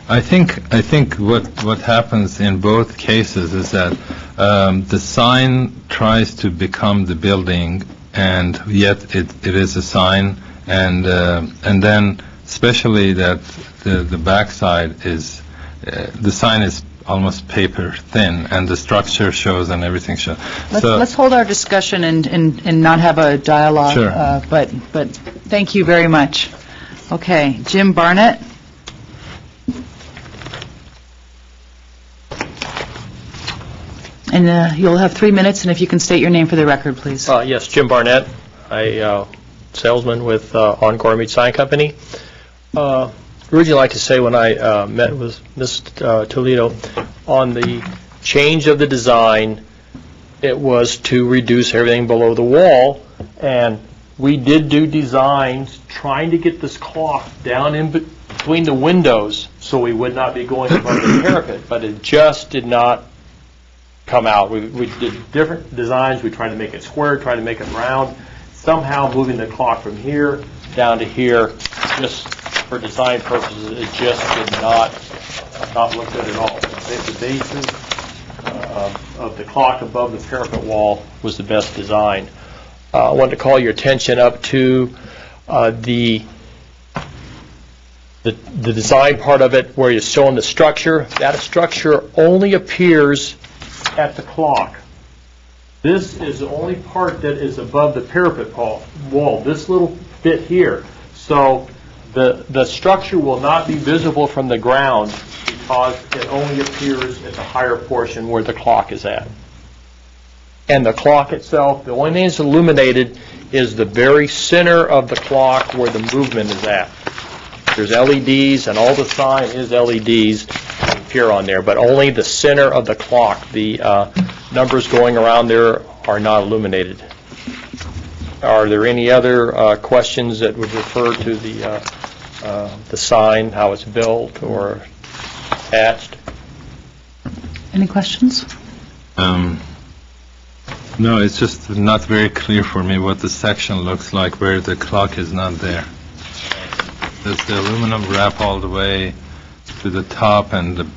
I think what happens in both cases is that the sign tries to become the building, and yet it is a sign, and then especially that the backside is the sign is almost paper thin, and the structure shows and everything shows.
Let's hold our discussion and not have a dialogue.
Sure.
But thank you very much. Okay, Jim Barnett. And you'll have 3 minutes, and if you can state your name for the record, please.
Yes, Jim Barnett, a salesman with Encore Meat Sign Company. Originally, like to say when I met with Ms. Toledo on the change of the design, it was to reduce everything below the wall, and we did do designs trying to get this clock down in between the windows so we would not be going above the parapet, but it just did not come out. We did different designs. We tried to make it square, tried to make it round. Somehow moving the clock from here down to here, just for design purposes, it just did not look good at all. The basis of the clock above the parapet wall was the best design. I wanted to call your attention up to the design part of it where you're showing the structure. That structure only appears at the clock. This is the only part that is above the parapet wall, this little bit here. So the structure will not be visible from the ground because it only appears at the higher portion where the clock is at. And the clock itself, the only thing that's illuminated is the very center of the clock where the movement is at. There's LEDs, and all the sign is LEDs appear on there, but only the center of the clock. The numbers going around there are not illuminated. Are there any other questions that would refer to the sign, how it's built or attached?
Any questions?
No, it's just not very clear for me what the section looks like where the clock is not there. Does the aluminum wrap all the way to the top and the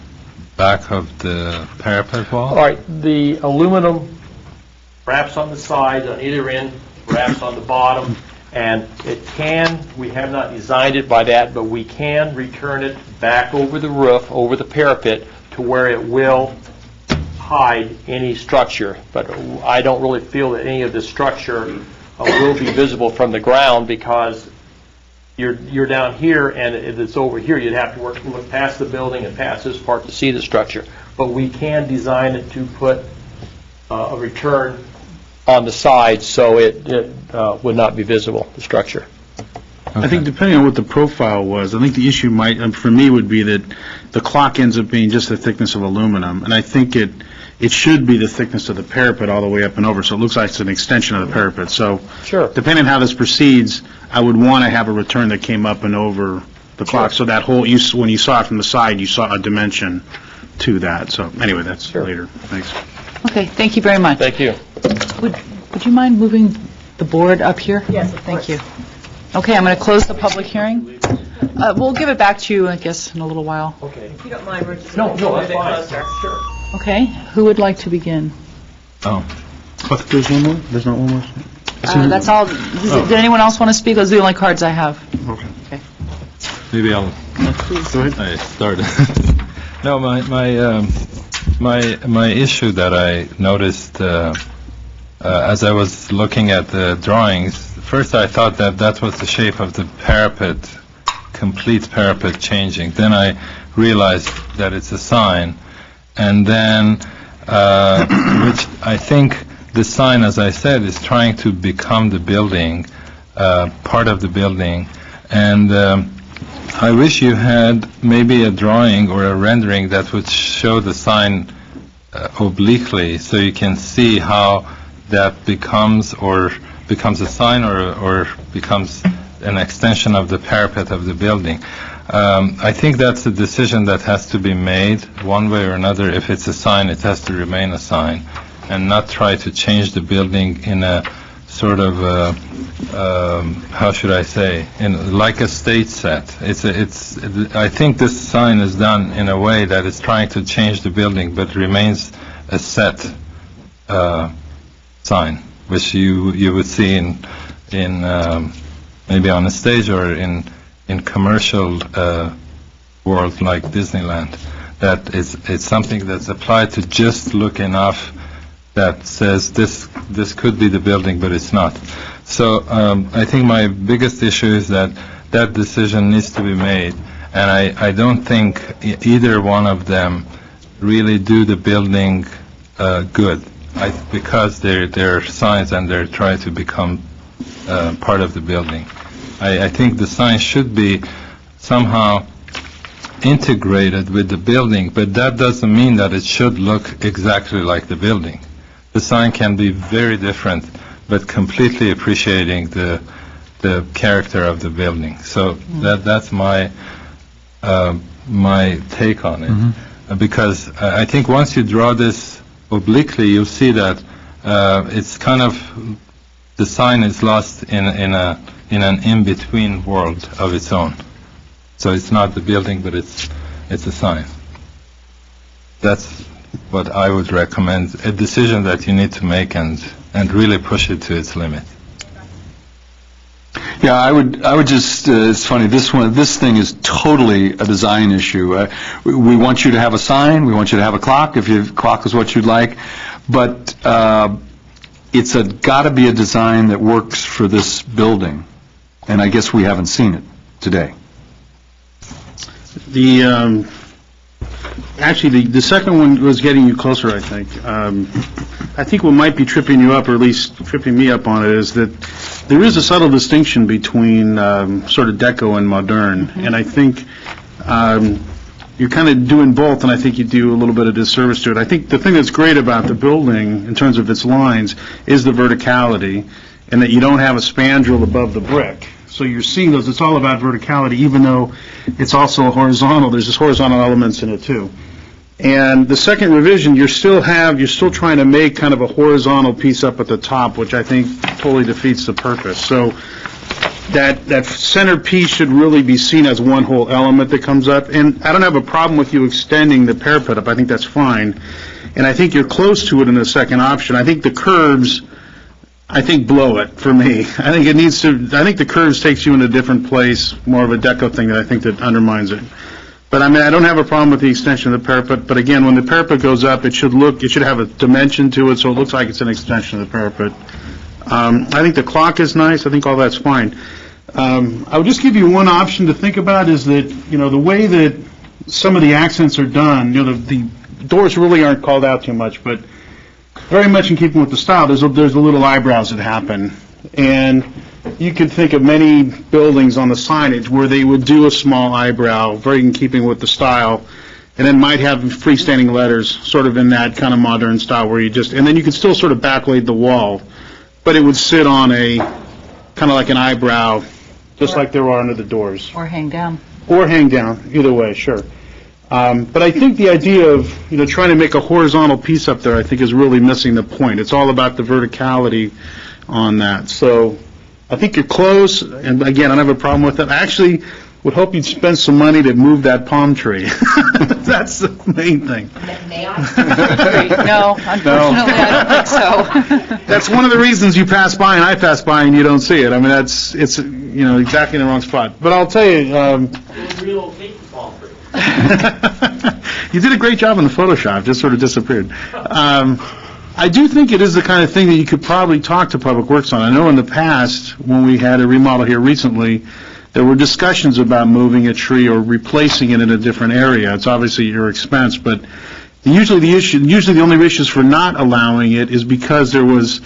back of the parapet wall?
All right, the aluminum wraps on the sides, on either end, wraps on the bottom, and it can, we have not designed it by that, but we can return it back over the roof, over the parapet, to where it will hide any structure. But I don't really feel that any of the structure will be visible from the ground because you're down here, and if it's over here, you'd have to look past the building and past this part to see the structure. But we can design it to put a return on the side so it would not be visible, the structure.
Okay.
I think depending on what the profile was, I think the issue might, for me, would be that the clock ends up being just the thickness of aluminum, and I think it should be the thickness of the parapet all the way up and over, so it looks like it's an extension of the parapet. So
Sure.
depending on how this proceeds, I would want to have a return that came up and over the clock, so that whole, when you saw it from the side, you saw a dimension to that. So anyway, that's
Sure.
later. Thanks.
Okay, thank you very much.
Thank you.
Would you mind moving the board up here?
Yes, of
Thank you. Okay, I'm going to close the public hearing. We'll give it back to you, I guess, in a little while.
Okay.
If you don't mind, we're just
No,
going to
no,
move
that's
it
fine.
closer.
Sure.
Okay, who would like to begin?
But there's one more? There's not one more?
That's all. Did anyone else want to speak? Those are the only cards I have.
Okay.
Maybe I'll
Go ahead.
I started. No, my issue that I noticed as I was looking at the drawings, first I thought that was the shape of the parapet, complete parapet changing. Then I realized that it's a sign, and then which I think the sign, as I said, is trying to become the building, part of the building, and I wish you had maybe a drawing or a rendering that would show the sign obliquely, so you can see how that becomes a sign or becomes an extension of the parapet of the building. I think that's a decision that has to be made one way or another. If it's a sign, it has to remain a sign, and not try to change the building in a sort of, how should I say, like a stage set. I think this sign is done in a way that is trying to change the building, but remains a set sign, which you would see in maybe on a stage or in commercial world like Disneyland. That it's something that's applied to just look enough that says this could be the building, but it's not. So I think my biggest issue is that decision needs to be made, and I don't think either one of them really do the building good, because they're signs and they're trying to become part of the building. I think the sign should be somehow integrated with the building, but that doesn't mean that it should look exactly like the building. The sign can be very different, but completely appreciating the character of the building. So that's my take on it. Because I think once you draw this obliquely, you'll see that it's kind of, the sign is lost in an in-between world of its own. So it's not the building, but it's a sign. That's what I would recommend, a decision that you need to make and really push it to its limit.
Yeah, I would just, it's funny, this thing is totally a design issue. We want you to have a sign, we want you to have a clock, if your clock is what you'd like, but it's got to be a design that works for this building, and I guess we haven't seen it today.
Actually, the second one was getting you closer, I think. I think what might be tripping you up, or at least tripping me up on it, is that there is a subtle distinction between sort of deco and modern, and I think you're kind of doing both, and I think you do a little bit of disservice to it. I think the thing that's great about the building, in terms of its lines, is the verticality, and that you don't have a spandrel above the brick. So you're seeing those, it's all about verticality, even though it's also horizontal. There's just horizontal elements in it, too. And the second revision, you're still trying to make kind of a horizontal piece up at the top, which I think totally defeats the purpose. So that center piece should really be seen as one whole element that comes up. And I don't have a problem with you extending the parapet up. I think that's fine. And I think you're close to it in the second option. I think the curves, blow it for me. I think the curves takes you in a different place, more of a deco thing that I think that undermines it. But I mean, I don't have a problem with the extension of the parapet, but again, when the parapet goes up, it should have a dimension to it, so it looks like it's an extension of the parapet. I think the clock is nice. I think all that's fine. I would just give you one option to think about, is that, the way that some of the accents are done, the doors really aren't called out too much, but very much in keeping with the style, there's the little eyebrows that happen. And you could think of many buildings on the signage where they would do a small eyebrow, very in keeping with the style. and then might have freestanding letters, sort of in that kind of modern style where and then you could still sort of backlight the wall, but it would sit on a, kind of like an eyebrow, just like there are under the doors.
Or hang down.
Or hang down, either way, sure. But I think the idea of, trying to make a horizontal piece up there, I think is really missing the point. It's all about the verticality on that. So I think you're close, and again, I don't have a problem with it. I actually would hope you'd spend some money to move that palm tree. That's the main thing.
May I?
No, unfortunately, I don't think so.
That's one of the reasons you pass by and I pass by and you don't see it. I mean, it's exactly in the wrong spot. But I'll tell you,
Relocate the palm tree.
you did a great job in the Photoshop, just sort of disappeared. I do think it is the kind of thing that you could probably talk to Public Works on. I know in the past, when we had a remodel here recently, there were discussions about moving a tree or replacing it in a different area. It's obviously your expense, but usually the only issues for not allowing it is because there was,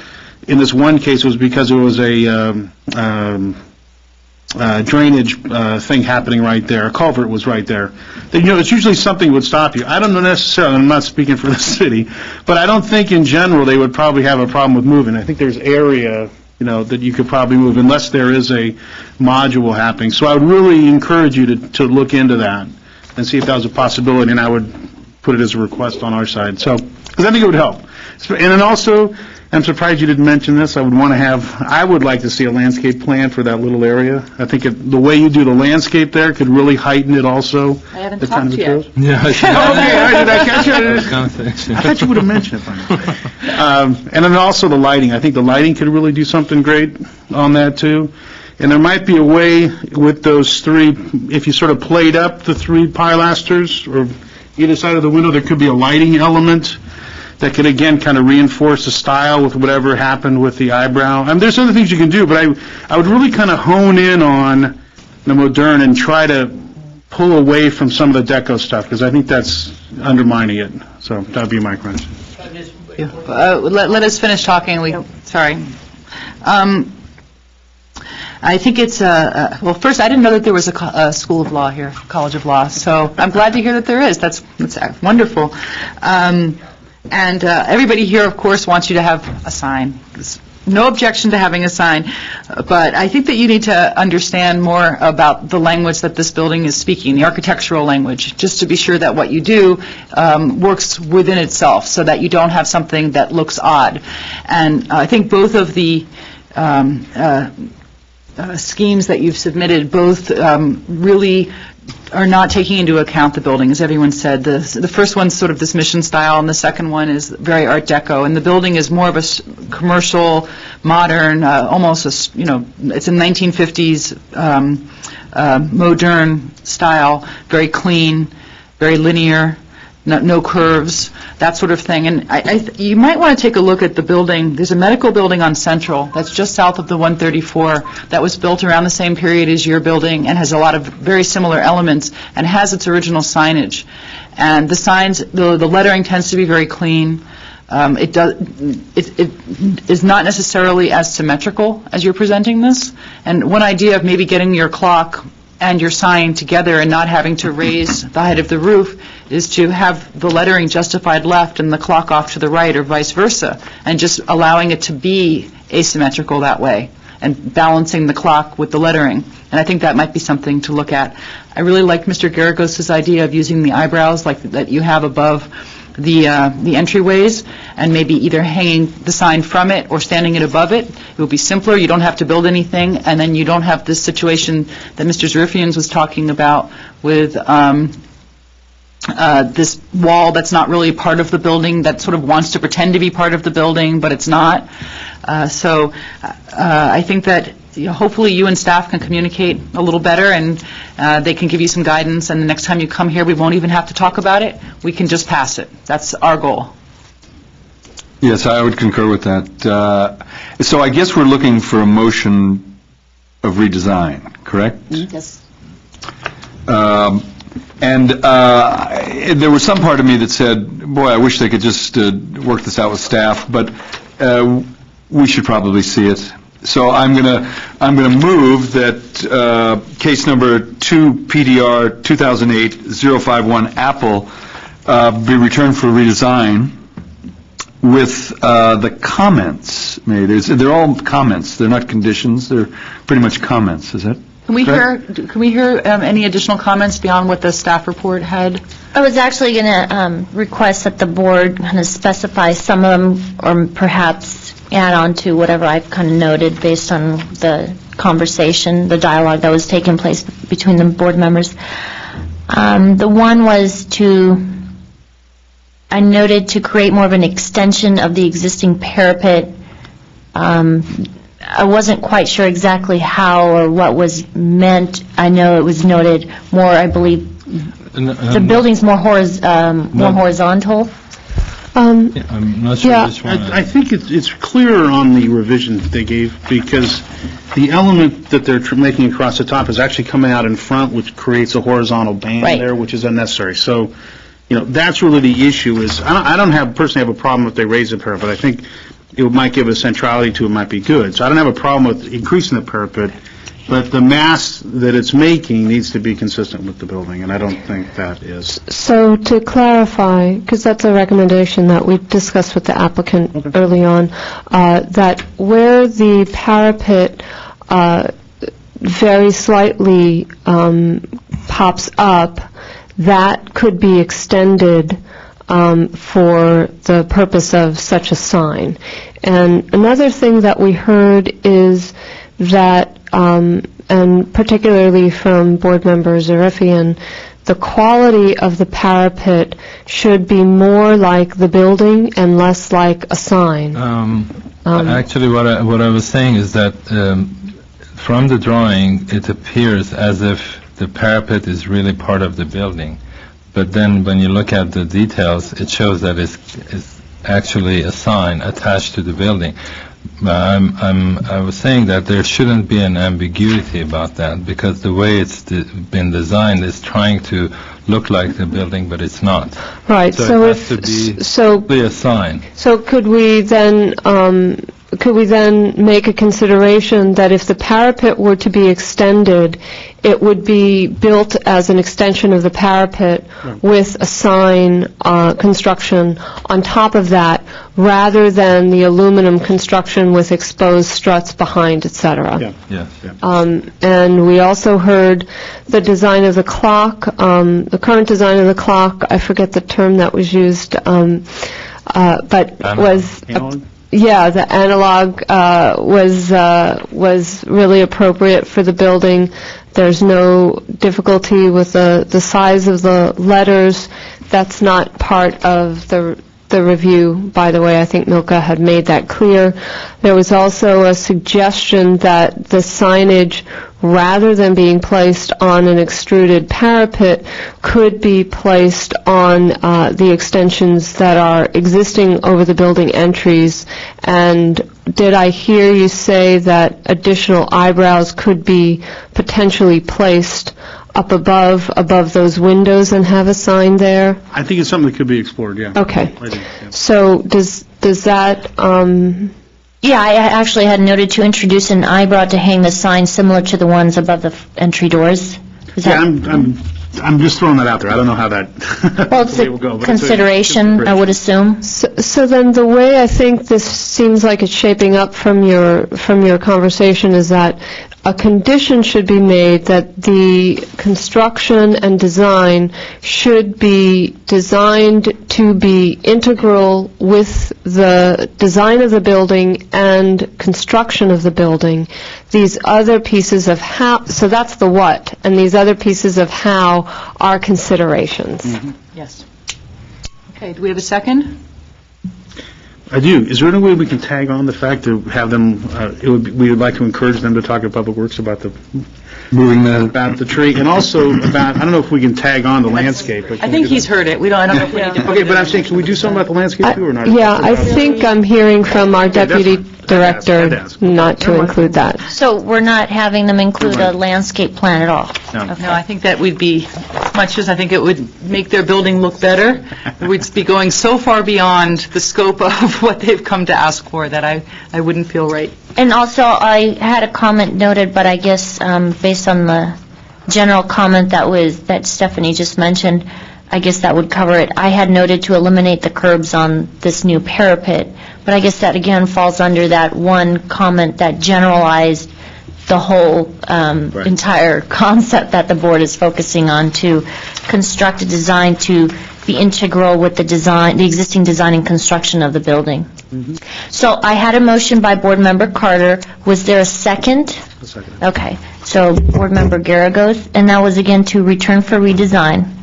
in this one case, it was because there was a drainage thing happening right there. A culvert was right there. It's usually something would stop you. I don't know necessarily, I'm not speaking for the city, but I don't think in general they would probably have a problem with moving. I think there's area, that you could probably move unless there is a module happening. So I would really encourage you to look into that and see if that was a possibility, and I would put it as a request on our side. So, because I think it would help. And then also, I'm surprised you didn't mention this. I would like to see a landscape plan for that little area. I think the way you do the landscape there could really heighten it also.
I haven't talked to you.
Yeah.
Okay, did I catch you? I thought you would have mentioned it. And then also the lighting. I think the lighting could really do something great on that too. And there might be a way with those three, if you sort of played up the three pilasters or either side of the window, there could be a lighting element that could, again, kind of reinforce the style with whatever happened with the eyebrow. I mean, there's other things you can do, but I would really kind of hone in on the modern and try to pull away from some of the deco stuff, because I think that's undermining it. So that would be my question.
Let us finish talking. Sorry. I think it's, well, first, I didn't know that there was a school of law here, College of Law, so I'm glad to hear that there is. That's wonderful. And everybody here, of course, wants you to have a sign. There's no objection to having a sign, but I think that you need to understand more about the language that this building is speaking, the architectural language, just to be sure that what you do works within itself, so that you don't have something that looks odd. And I think both of the schemes that you've submitted both really are not taking into account the building, as everyone said. The first one's sort of this mission style, and the second one is very Art Deco. And the building is more of a commercial, modern, almost it's a 1950s modern style, very clean, very linear, no curves, that sort of thing. And you might want to take a look at the building. There's a medical building on Central that's just south of the 134 that was built around the same period as your building and has a lot of very similar elements and has its original signage. And the signs, the lettering tends to be very clean. It is not necessarily as symmetrical as you're presenting this. And one idea of maybe getting your clock and your sign together and not having to raise the height of the roof is to have the lettering justified left and the clock off to the right, or vice versa, and just allowing it to be asymmetrical that way and balancing the clock with the lettering. And I think that might be something to look at. I really like Mr. Garagos' idea of using the eyebrows like that you have above the entryways, and maybe either hanging the sign from it or standing it above it. It will be simpler. You don't have to build anything, and then you don't have this situation that Mr. Zarifians was talking about with this wall that's not really part of the building, that sort of wants to pretend to be part of the building, but it's not. So I think that hopefully you and staff can communicate a little better, and they can give you some guidance, and the next time you come here, we won't even have to talk about it. We can just pass it. That's our goal.
Yes, I would concur with that. So I guess we're looking for a motion of redesign, correct?
Yes.
And there was some part of me that said, boy, I wish they could just work this out with staff, but we should probably see it. So I'm going to move that case number 2 PDR 2008-051 Apple be returned for redesign with the comments made. They're all comments. They're not conditions. They're pretty much comments. Is that
Can we
correct?
hear any additional comments beyond what the staff report had?
I was actually going to request that the board kind of specify some of them, or perhaps add on to whatever I've kind of noted based on the conversation, the dialogue that was taking place between the board members. The one was I noted to create more of an extension of the existing parapet. I wasn't quite sure exactly how or what was meant. I know it was noted more, I believe, the building's more horizontal.
I'm not sure which one.
I think it's clearer on the revision that they gave, because the element that they're making across the top is actually coming out in front, which creates a horizontal band
Right.
there, which is unnecessary. So, that's really the issue. Is I don't personally have a problem if they raise the parapet. I think it might give a centrality to it, might be good. So I don't have a problem with increasing the parapet, but the mass that it's making needs to be consistent with the building, and I don't think that is.
So to clarify, because that's a recommendation that we discussed with the applicant early on, that where the parapet very slightly pops up, that could be extended for the purpose of such a sign. And another thing that we heard is that, and particularly from Board Member Zarifian, the quality of the parapet should be more like the building and less like a sign.
Actually, what I was saying is that from the drawing, it appears as if the parapet is really part of the building. But then when you look at the details, it shows that it's actually a sign attached to the building. I was saying that there shouldn't be an ambiguity about that, because the way it's been designed is trying to look like the building, but it's not.
Right.
So it has to be simply a sign.
So could we then make a consideration that if the parapet were to be extended, it would be built as an extension of the parapet with a sign construction on top of that, rather than the aluminum construction with exposed struts behind, et cetera?
Yeah.
Yes.
And we also heard the design of the clock, the current design of the clock, I forget the term that was used, but was...
Analog?
Yeah, the analog was really appropriate for the building. There's no difficulty with the size of the letters. That's not part of the review, by the way. I think Milka had made that clear. There was also a suggestion that the signage, rather than being placed on an extruded parapet, could be placed on the extensions that are existing over the building entries. And did I hear you say that additional eyebrows could be potentially placed up above those windows and have a sign there?
I think it's something that could be explored, yeah.
Okay.
I think, yeah.
So does that...
Yeah, I actually had noted to introduce an eyebrow to hang the sign similar to the ones above the entry doors. Is
Yeah,
that...
I'm just throwing that out there. I don't know how that
Well, it's
the way
a
will go, but
consideration, I would assume.
So then the way I think this seems like it's shaping up from your conversation is that a condition should be made that the construction and design should be designed to be integral with the design of the building and construction of the building. These other pieces of how, so that's the what, and these other pieces of how are considerations.
Yes. Okay, do we have a second?
I do. Is there any way we can tag on the fact to have them, we would like to encourage them to talk to Public Works about the tree, and also about, I don't know if we can tag on the landscape. but
I
can we
think
do
he's
that?
heard it. I don't know if we need to...
Okay, but I'm saying, can we do something about the landscape too, or not?
Yeah, I think I'm hearing from our deputy director
I'd ask.
not to include that.
So we're not having them include a landscape plan at all?
No, I think that would be, as much as I think it would make their building look better, we'd be going so far beyond the scope of what they've come to ask for that I wouldn't feel right.
And also, I had a comment noted, but I guess based on the general comment that Stephanie just mentioned, I guess that would cover it. I had noted to eliminate the curbs on this new parapet, but I guess that again falls under that one comment that generalized the whole entire concept that the board is focusing on, to construct a design to be integral with the design, the existing design and construction of the building. So I had a motion by Board Member Carter. Was there a second?
A second.
Okay, so Board Member Garagos, and that was again to return for redesign.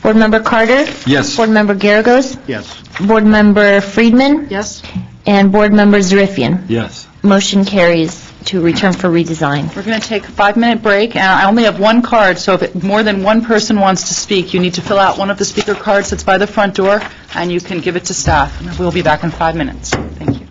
Board Member Carter?
Yes.
Board Member Garagos?
Yes.
Board Member Friedman?
Yes?
And Board Member Zarifian?
Yes.
Motion carries to return for redesign.
We're going to take a 5-minute break, and I only have one card, so if more than one person wants to speak, you need to fill out one of the speaker cards that's by the front door, and you can give it to staff. We'll be back in 5 minutes. Thank you.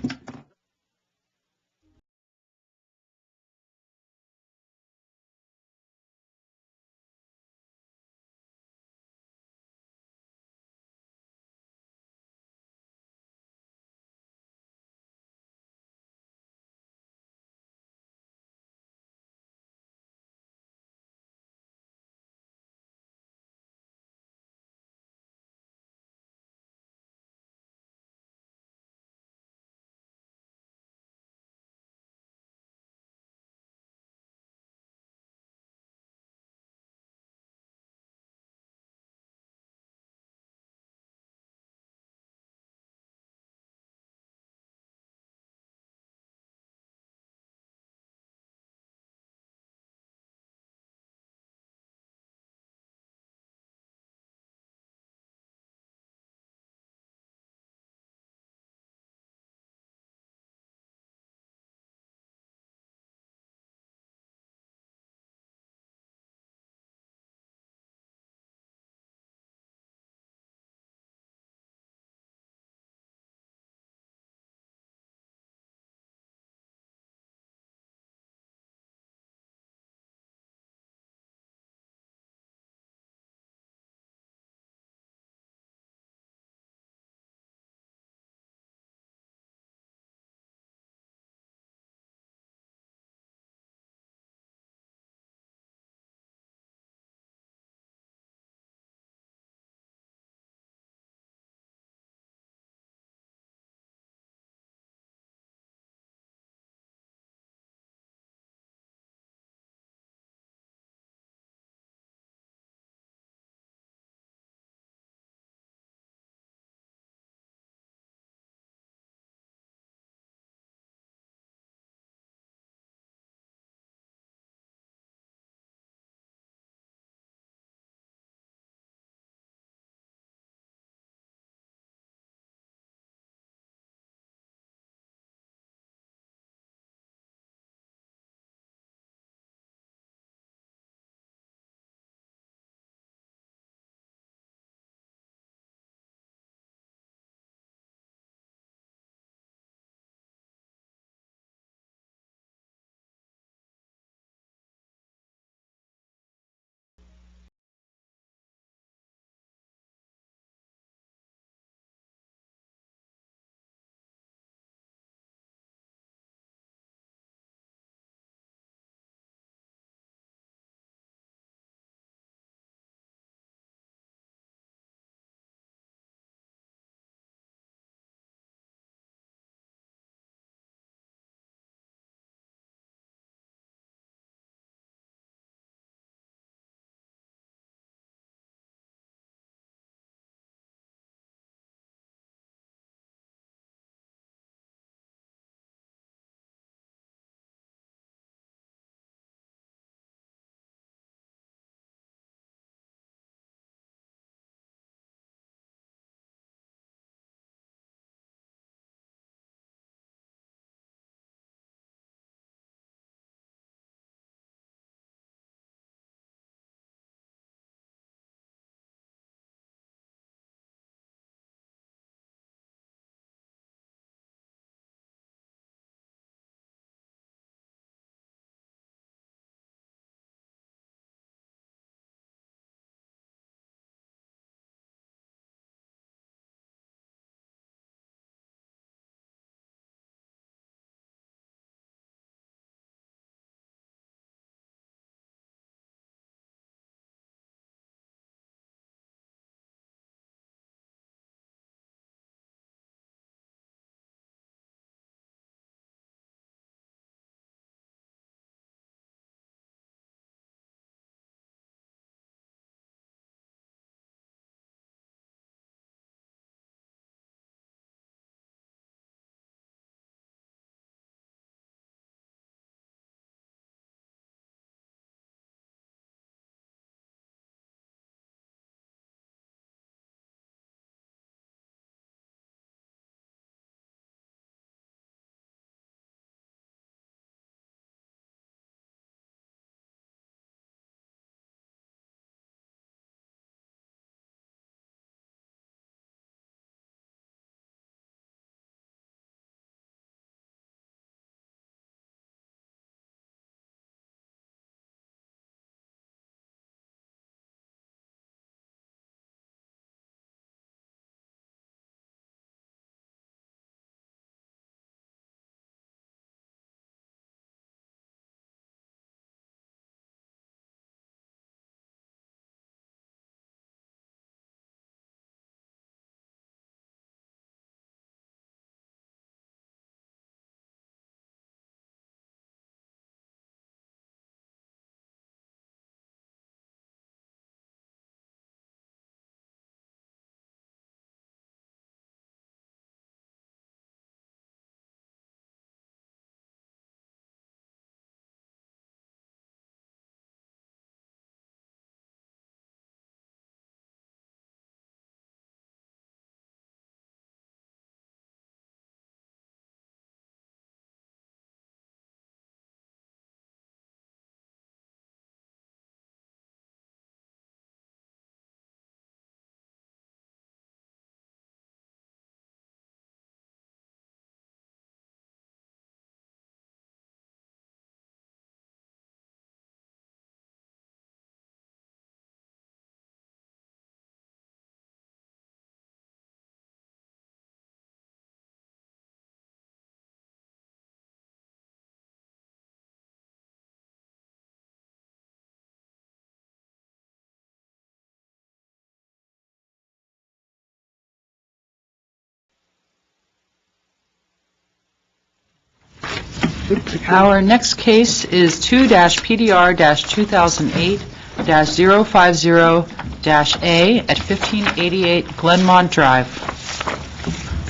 Our next case is 2-PDR-2008-050-A at 1588 Glenmont Drive.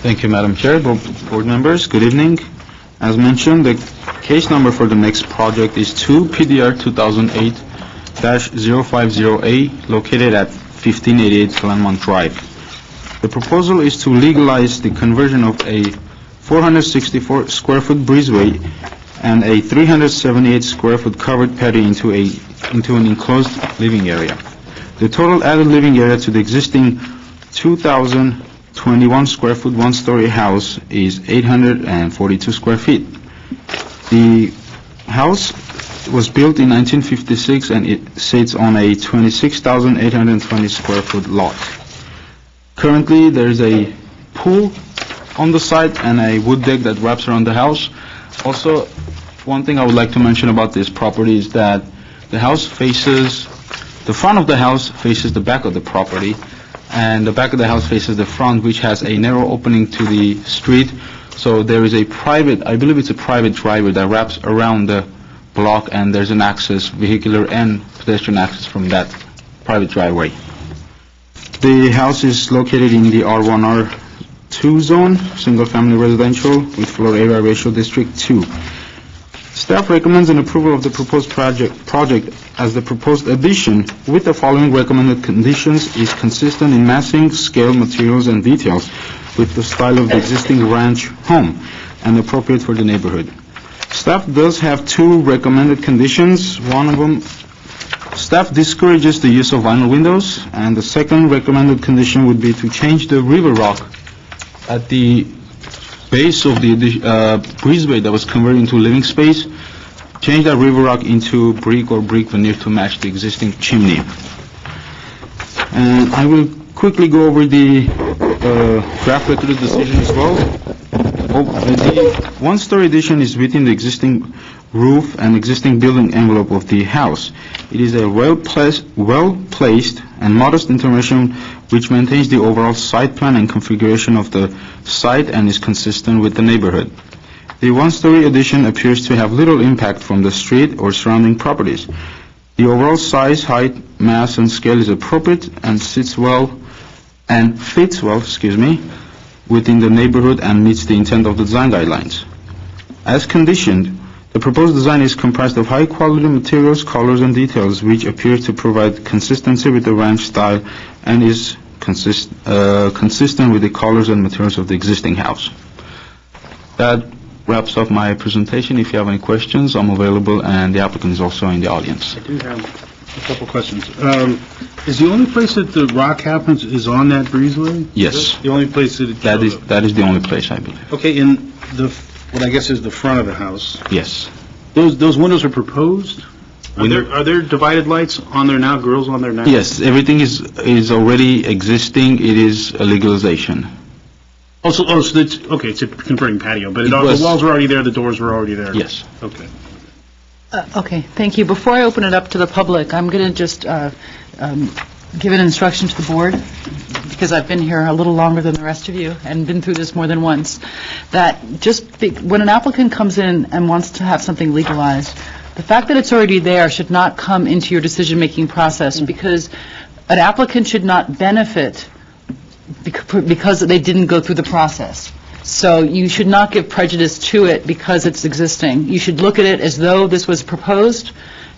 Thank you, Madam Chair, board members, good evening. As mentioned, the case number for the next project is 2-PDR-2008-050A, located at 1588 Glenmont Drive. The proposal is to legalize the conversion of a 464 square foot breezeway and a 378 square foot covered patio into an enclosed living area. The total added living area to the existing 2,021 square foot one-story house is 842 square feet. The house was built in 1956 and it sits on a 26,820 square foot lot. Currently, there is a pool on the site and a wood deck that wraps around the house. Also, one thing I would like to mention about this property is that the front of the house faces the back of the property, and the back of the house faces the front, which has a narrow opening to the street. So there is I believe it's a private driveway that wraps around the block, and there's an access, vehicular and pedestrian access from that private driveway. The house is located in the R1R2 zone, single-family residential, with floor area ratio District 2. Staff recommends an approval of the proposed project as the proposed addition with the following recommended conditions is consistent in massing, scale, materials, and details with the style of the existing ranch home and appropriate for the neighborhood. Staff does have two recommended conditions. One of them, staff discourages the use of vinyl windows, and the second recommended condition would be to change the river rock at the base of the breezeway that was converted into living space, change that river rock into brick or brick veneer to match the existing chimney. And I will quickly go over the draft record of decision as well. The one-story addition is within the existing roof and existing building envelope of the house. It is a well-placed and modest intervention which maintains the overall site plan and configuration of the site and is consistent with the neighborhood. The one-story addition appears to have little impact from the street or surrounding properties. The overall size, height, mass, and scale is appropriate and fits well, within the neighborhood and meets the intent of the design guidelines. As conditioned, the proposed design is comprised of high-quality materials, colors, and details which appear to provide consistency with the ranch style and is consistent with the colors and materials of the existing house. That wraps up my presentation. If you have any questions, I'm available, and the applicant is also in the audience.
I do have a couple questions. Is the only place that the rock happens is on that breezeway?
Yes.
The only place that
That is the only place, I believe.
Okay, in what I guess is the front of the house,
Yes.
those windows are proposed? Are there divided lights on there now, grills on there now?
Yes, everything is already existing. It is a legalization.
So it's, okay, it's a converting patio, but the walls were already there, the doors were already there?
Yes.
Okay.
Okay, thank you. Before I open it up to the public, I'm going to just give an instruction to the board, because I've been here a little longer than the rest of you and been through this more than once, that when an applicant comes in and wants to have something legalized, the fact that it's already there should not come into your decision-making process, because an applicant should not benefit because they didn't go through the process. So you should not give prejudice to it because it's existing. You should look at it as though this was proposed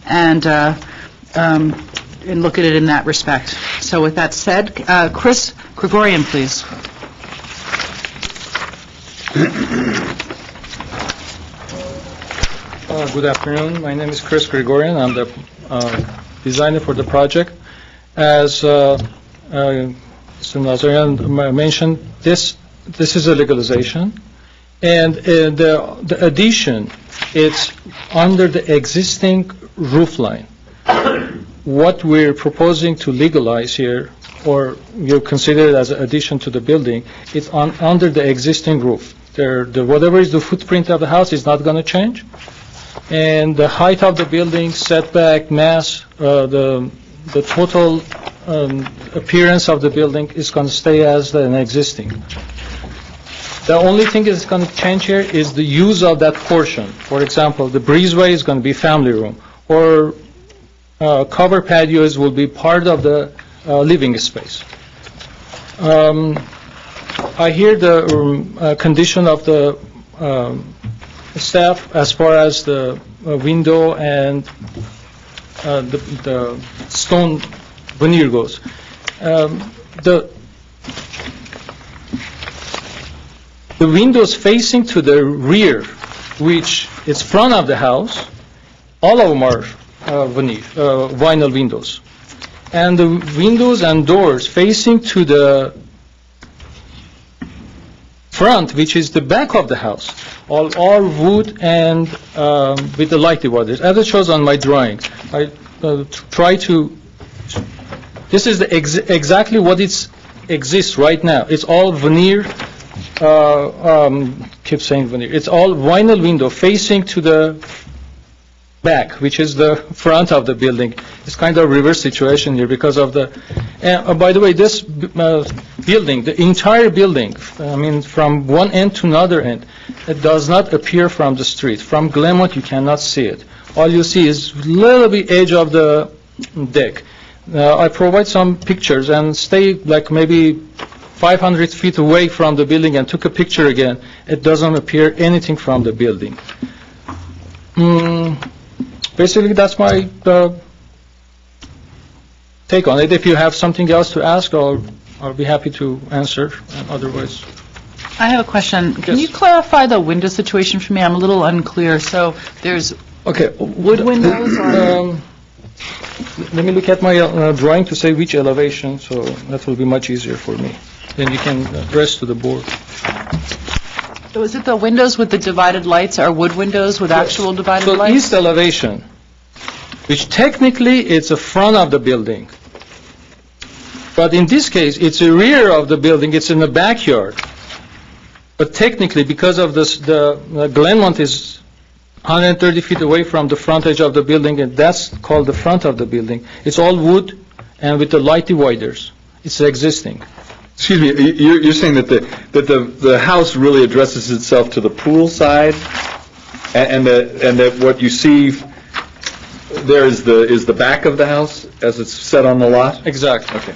and look at it in that respect. So with that said, Chris Gregorian, please.
Good afternoon. My name is Chris Gregorian. I'm the designer for the project. As Mr. Nazarian mentioned, this is a legalization, and the addition, it's under the existing roof line. What we're proposing to legalize here, or you consider it as an addition to the building, it's under the existing roof. Whatever is the footprint of the house is not going to change, and the height of the building, setback, mass, the total appearance of the building is going to stay as an existing. The only thing that's going to change here is the use of that portion. For example, the breezeway is going to be family room, or cover patios will be part of the living space. I hear the condition of the staff as far as the window and the stone veneer goes. The windows facing to the rear, which is front of the house, all of them are vinyl windows. And the windows and doors facing to the front, which is the back of the house, all are wood and with the light dividers, as it shows on my drawing. I try to. This is exactly what exists right now. It's all veneer. Keep saying veneer. It's all vinyl window facing to the back, which is the front of the building. It's kind of a reverse situation here because of the. By the way, this building, the entire building, I mean, from one end to another end, it does not appear from the street. From Glenmont, you cannot see it. All you see is little bit edge of the deck. I provide some pictures and stay like maybe 500 feet away from the building and took a picture again. It doesn't appear anything from the building. Basically, that's my take on it. If you have something else to ask, I'll be happy to answer. And otherwise,
I have a question. Can
Yes.
you clarify the window situation for me? I'm a little unclear. So there's
okay.
wood windows or...
Let me look at my drawing to say which elevation, so that will be much easier for me. Then you can address to the board.
So is it the windows with the divided lights are wood windows with actual divided
So
lights?
east elevation, which technically it's the front of the building. But in this case, it's the rear of the building, it's in the backyard. But technically, because of this, the Glenmont is 130 feet away from the frontage of the building, and that's called the front of the building. It's all wood and with the light dividers. It's existing.
Excuse me, you're saying that the house really addresses itself to the pool side, and that what you see there is the back of the house as it's set on the lot?
Exactly.
Okay.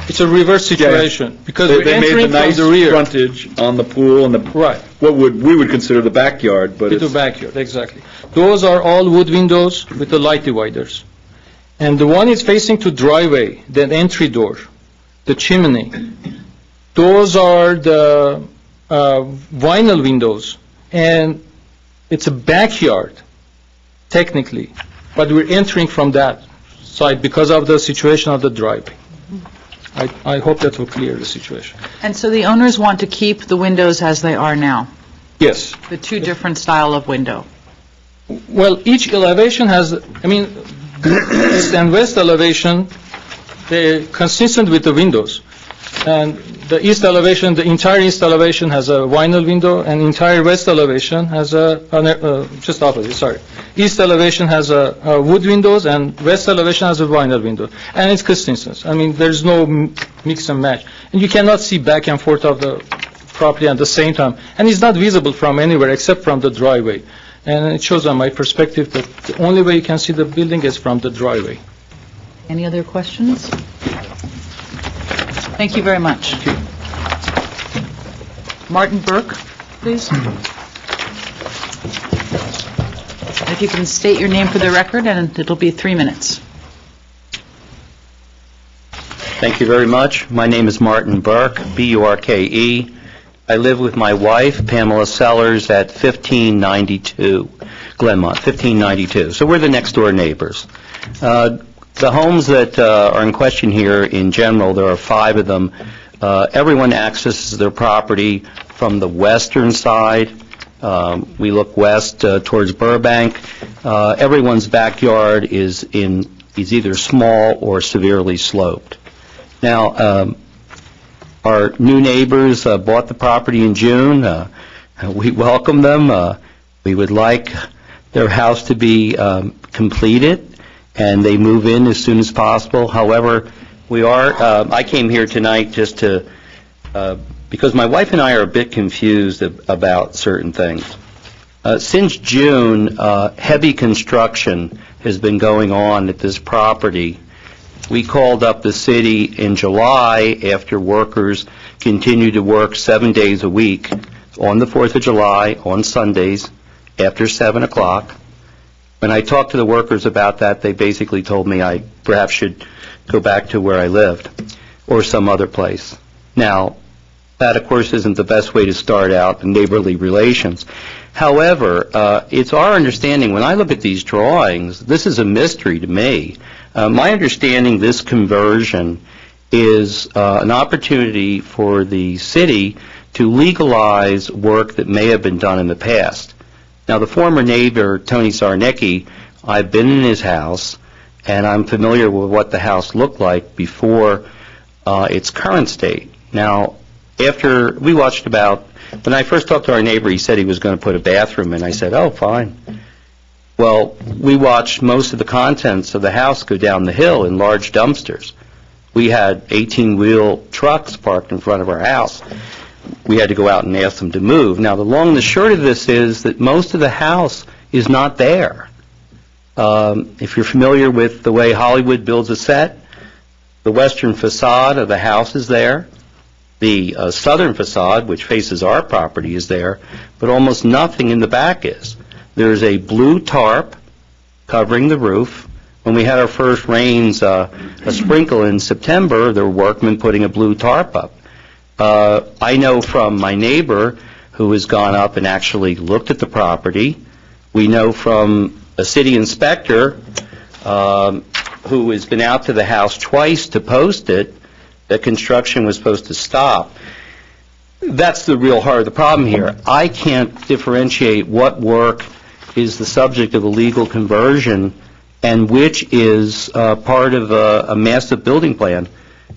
It's a reverse situation, because we're
They made
entering
the
from
nice
the rear.
frontage on the pool and the,
Right.
what we would consider the backyard, but
With the
it's...
backyard, exactly. Those are all wood windows with the light dividers. And the one is facing to driveway, the entry door, the chimney. Those are the vinyl windows, and it's a backyard, technically, but we're entering from that side because of the situation of the driveway. I hope that will clear the situation.
And so the owners want to keep the windows as they are now,
Yes.
the two different style of window?
Well, each elevation has, I mean, east and west elevation, they're consistent with the windows. And the east elevation, the entire east elevation has a vinyl window, and entire west elevation has just opposite, sorry. East elevation has a wood windows, and west elevation has a vinyl window. And it's consistent. I mean, there's no mix and match. And you cannot see back and forth of the property at the same time. And it's not visible from anywhere except from the driveway. And it shows on my perspective that the only way you can see the building is from the driveway.
Any other questions? Thank you very much. Martin Burke, please. If you can state your name for the record, and it'll be 3 minutes.
Thank you very much. My name is Martin Burke, B-U-R-K-E. I live with my wife, Pamela Sellers, at 1592 Glenmont, 1592. So we're the next-door neighbors. The homes that are in question here, in general, there are 5 of them. Everyone accesses their property from the western side. We look west towards Burbank. Everyone's backyard is either small or severely sloped. Now, our new neighbors bought the property in June. We welcome them. We would like their house to be completed, and they move in as soon as possible. However, I came here tonight just to because my wife and I are a bit confused about certain things. Since June, heavy construction has been going on at this property. We called up the city in July after workers continued to work 7 days a week on the 4th of July, on Sundays, after 7 o'clock. When I talked to the workers about that, they basically told me I perhaps should go back to where I lived or some other place. Now, that, of course, isn't the best way to start out neighborly relations. However, it's our understanding, when I look at these drawings, this is a mystery to me. My understanding, this conversion is an opportunity for the city to legalize work that may have been done in the past. Now, the former neighbor, Tony Sarnicki, I've been in his house, and I'm familiar with what the house looked like before its current state. Now, after we watched when I first talked to our neighbor, he said he was going to put a bathroom in. I said, oh, fine. Well, we watched most of the contents of the house go down the hill in large dumpsters. We had 18-wheel trucks parked in front of our house. We had to go out and ask them to move. Now, the long and the short of this is that most of the house is not there. If you're familiar with the way Hollywood builds a set, the western facade of the house is there. The southern facade, which faces our property, is there, but almost nothing in the back is. There's a blue tarp covering the roof. When we had our first rains, a sprinkle in September, there were workmen putting a blue tarp up. I know from my neighbor who has gone up and actually looked at the property. We know from a city inspector who has been out to the house twice to post it that construction was supposed to stop. That's the real heart of the problem here. I can't differentiate what work is the subject of a legal conversion and which is part of a massive building plan.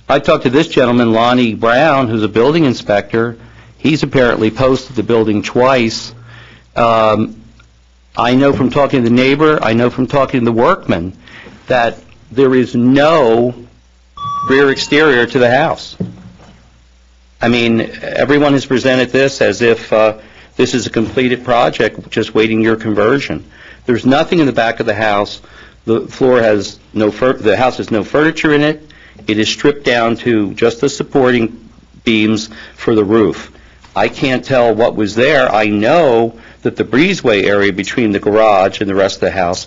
I talked to this gentleman, Lonnie Brown, who's a building inspector. He's apparently posted the building twice. I know from talking to the neighbor, I know from talking to the workman, that there is no rear exterior to the house. I mean, everyone has presented this as if this is a completed project, just waiting your conversion. There's nothing in the back of the house. The house has no furniture in it. It is stripped down to just the supporting beams for the roof. I can't tell what was there. I know that the breezeway area between the garage and the rest of the house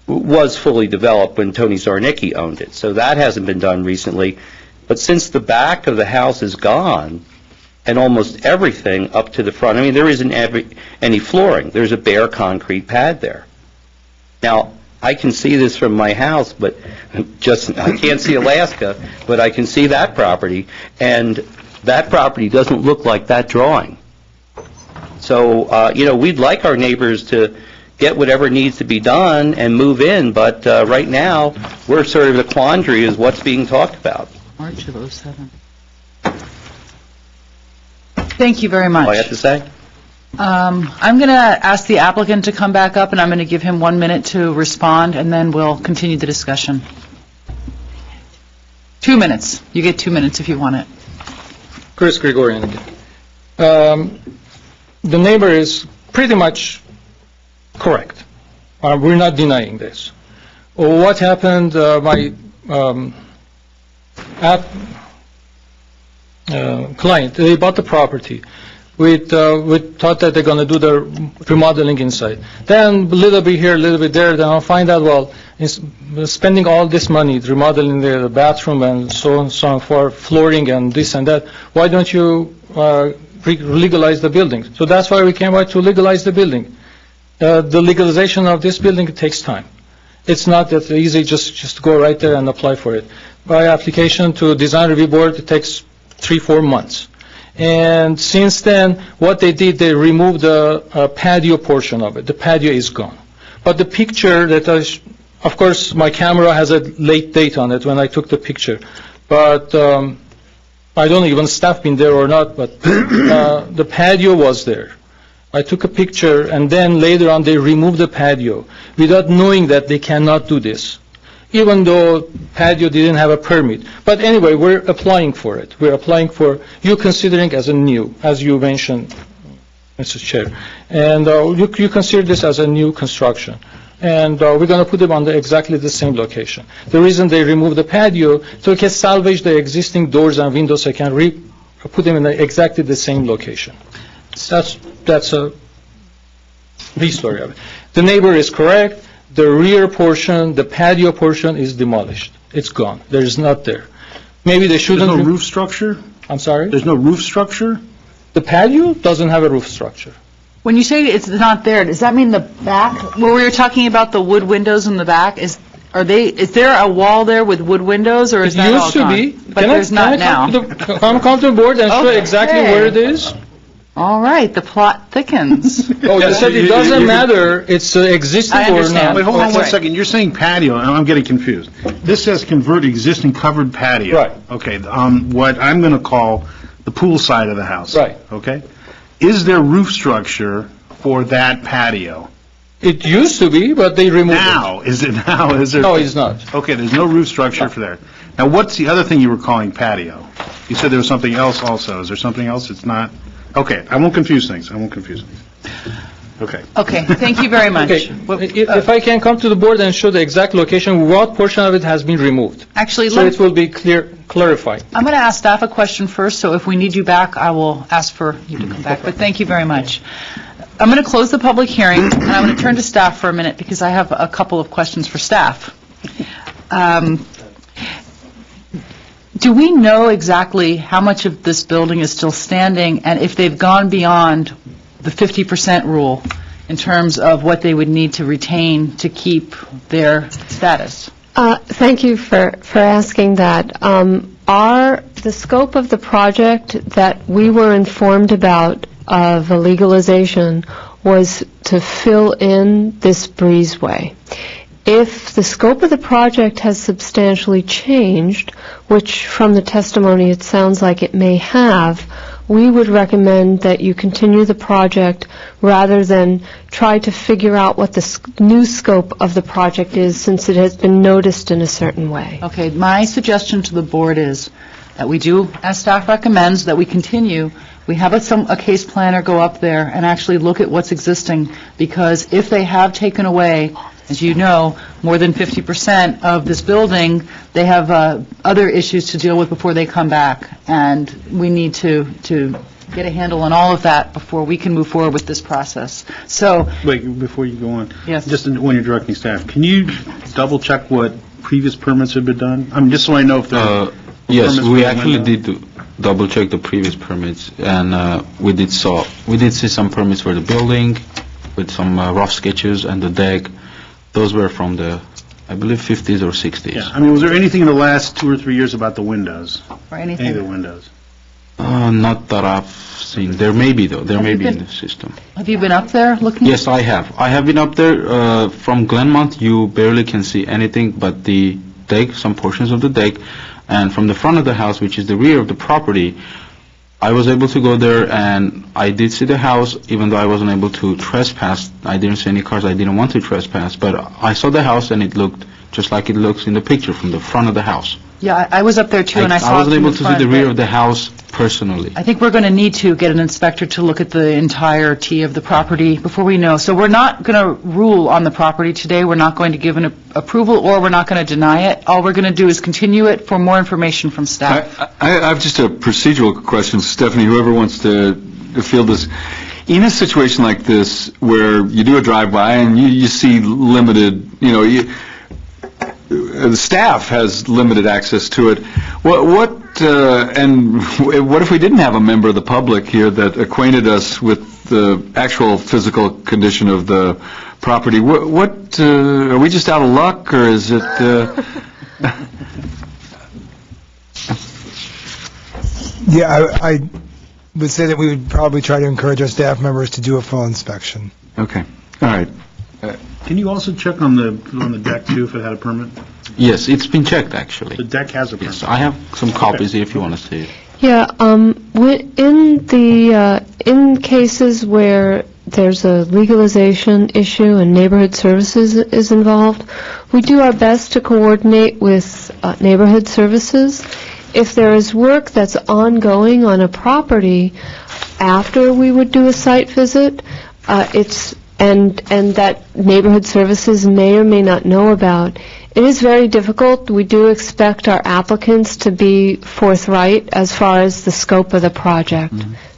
was fully developed when Tony Zarnicki owned it. So that hasn't been done recently. But since the back of the house is gone, and almost everything up to the front, I mean, there isn't any flooring. There's a bare concrete pad there. Now, I can see this from my house, but I can't see Alaska, but I can see that property, and that property doesn't look like that drawing. So, we'd like our neighbors to get whatever needs to be done and move in, but right now, we're sort of the quandary is what's being talked about.
March of 07. Thank you very much.
All I have to say?
I'm going to ask the applicant to come back up, and I'm going to give him 1 minute to respond, and then we'll continue the discussion. 2 minutes. You get 2 minutes if you want it.
Chris Gregorian again. The neighbor is pretty much correct. We're not denying this. What happened, my client, they bought the property. We thought that they're going to do the remodeling inside. Then a little bit here, a little bit there, then I'll find out, well, spending all this money, remodeling the bathroom and so on, so on, for flooring and this and that, why don't you legalize the building? So that's why we came out to legalize the building. The legalization of this building takes time. It's not that easy just go right there and apply for it. By application to design review board, it takes 3-4 months. And since then, what they did, they removed the patio portion of it. The patio is gone. But the picture that of course, my camera has a late date on it when I took the picture. But I don't know even staff been there or not, but the patio was there. I took a picture, and then later on they removed the patio without knowing that they cannot do this. even though patio didn't have a permit. But anyway, we're applying for it. We're applying for, you considering as a new, as you mentioned, Mr. Chair. And you consider this as a new construction. And we're going to put them on exactly the same location. The reason they removed the patio, so we can salvage the existing doors and windows, so I can put them in exactly the same location. That's a story of it. The neighbor is correct. The rear portion, the patio portion is demolished. It's gone. There is not there. Maybe they shouldn't.
There's no roof structure?
I'm sorry?
There's no roof structure?
The patio doesn't have a roof structure.
When you say it's not there, does that mean the back, where we were talking about the wood windows in the back, is there a wall there with wood windows, or is that all gone?
It used to be.
But there's not now.
Can I come to the board and show exactly where it is?
All right, the plot thickens.
Oh, you said it doesn't matter, it's existing
I
or
understand.
not.
Wait, hold on one
Right.
second. You're saying patio, and I'm getting confused. This says convert existing covered patio.
Right.
Okay, what I'm going to call the pool side of the house.
Right.
Okay? Is there roof structure for that patio?
It used to be, but they removed it.
Now, is it now? Is there?
No, it's not.
Okay, there's no roof structure for there. Now, what's the other thing you were calling patio? You said there was something else also. Is there something else? It's not? Okay, I won't confuse things. Okay.
Okay, thank you very much.
Okay, if I can come to the board and show the exact location, what portion of it has been removed?
Actually,
So it will be clarified.
I'm going to ask staff a question first, so if we need you back, I will ask for you to come back, but thank you very much. I'm going to close the public hearing, and I'm going to turn to staff for a minute, because I have a couple of questions for staff. Do we know exactly how much of this building is still standing, and if they've gone beyond the 50% rule in terms of what they would need to retain to keep their status?
Thank you for asking that. The scope of the project that we were informed about of a legalization was to fill in this breezeway. If the scope of the project has substantially changed, which from the testimony it sounds like it may have, we would recommend that you continue the project rather than try to figure out what the new scope of the project is, since it has been noticed in a certain way.
Okay, my suggestion to the board is that we do, as staff recommends, that we continue. We have a case planner go up there and actually look at what's existing, because if they have taken away, as you know, more than 50% of this building, they have other issues to deal with before they come back, and we need to get a handle on all of that before we can move forward with this process. So,
Wait, before you go on.
Yes.
Just when you're directing staff, can you double-check what previous permits have been done? I mean, just so I know if there
Yes,
permits
we
were
actually
went
did double-check the previous permits, and we did see some permits for the building with some rough sketches and the deck. Those were from the, I believe, 50s or 60s.
Yeah, I mean, was there anything in the last 2 or 3 years about the windows?
or
Any of
anything.
the windows?
Not that I've seen. There may be, though. There may be in the system.
Have you been up there looking?
Yes, I have. I have been up there. From Glenmont, you barely can see anything but the deck, some portions of the deck. And from the front of the house, which is the rear of the property, I was able to go there, and I did see the house, even though I wasn't able to trespass. I didn't see any cars. I didn't want to trespass, but I saw the house, and it looked just like it looks in the picture from the front of the house.
Yeah, I was up there too, and I saw it
wasn't
from
able
the
to see
front,
the rear
but
of the house personally.
I think we're going to need to get an inspector to look at the entirety of the property before we know. So we're not going to rule on the property today. We're not going to give an approval, or we're not going to deny it. All we're going to do is continue it for more information from staff.
I have just a procedural question, Stephanie, whoever wants to field this. In a situation like this, where you do a drive-by and you see limited, the staff has limited access to it, what if we didn't have a member of the public here that acquainted us with the actual physical condition of the property? What are we just out of luck, or is it...
Yeah, I would say that we would probably try to encourage our staff members to do a full inspection.
Okay, all right.
Can you also check on the deck, too, if it had a permit?
Yes, it's been checked, actually.
The deck has a permit?
Yes, I have some copies here if you want to see it.
Yeah, in cases where there's a legalization issue and neighborhood services is involved. We do our best to coordinate with neighborhood services. If there is work that's ongoing on a property after we would do a site visit, and that neighborhood services may or may not know about, it is very difficult. We do expect our applicants to be forthright as far as the scope of the project.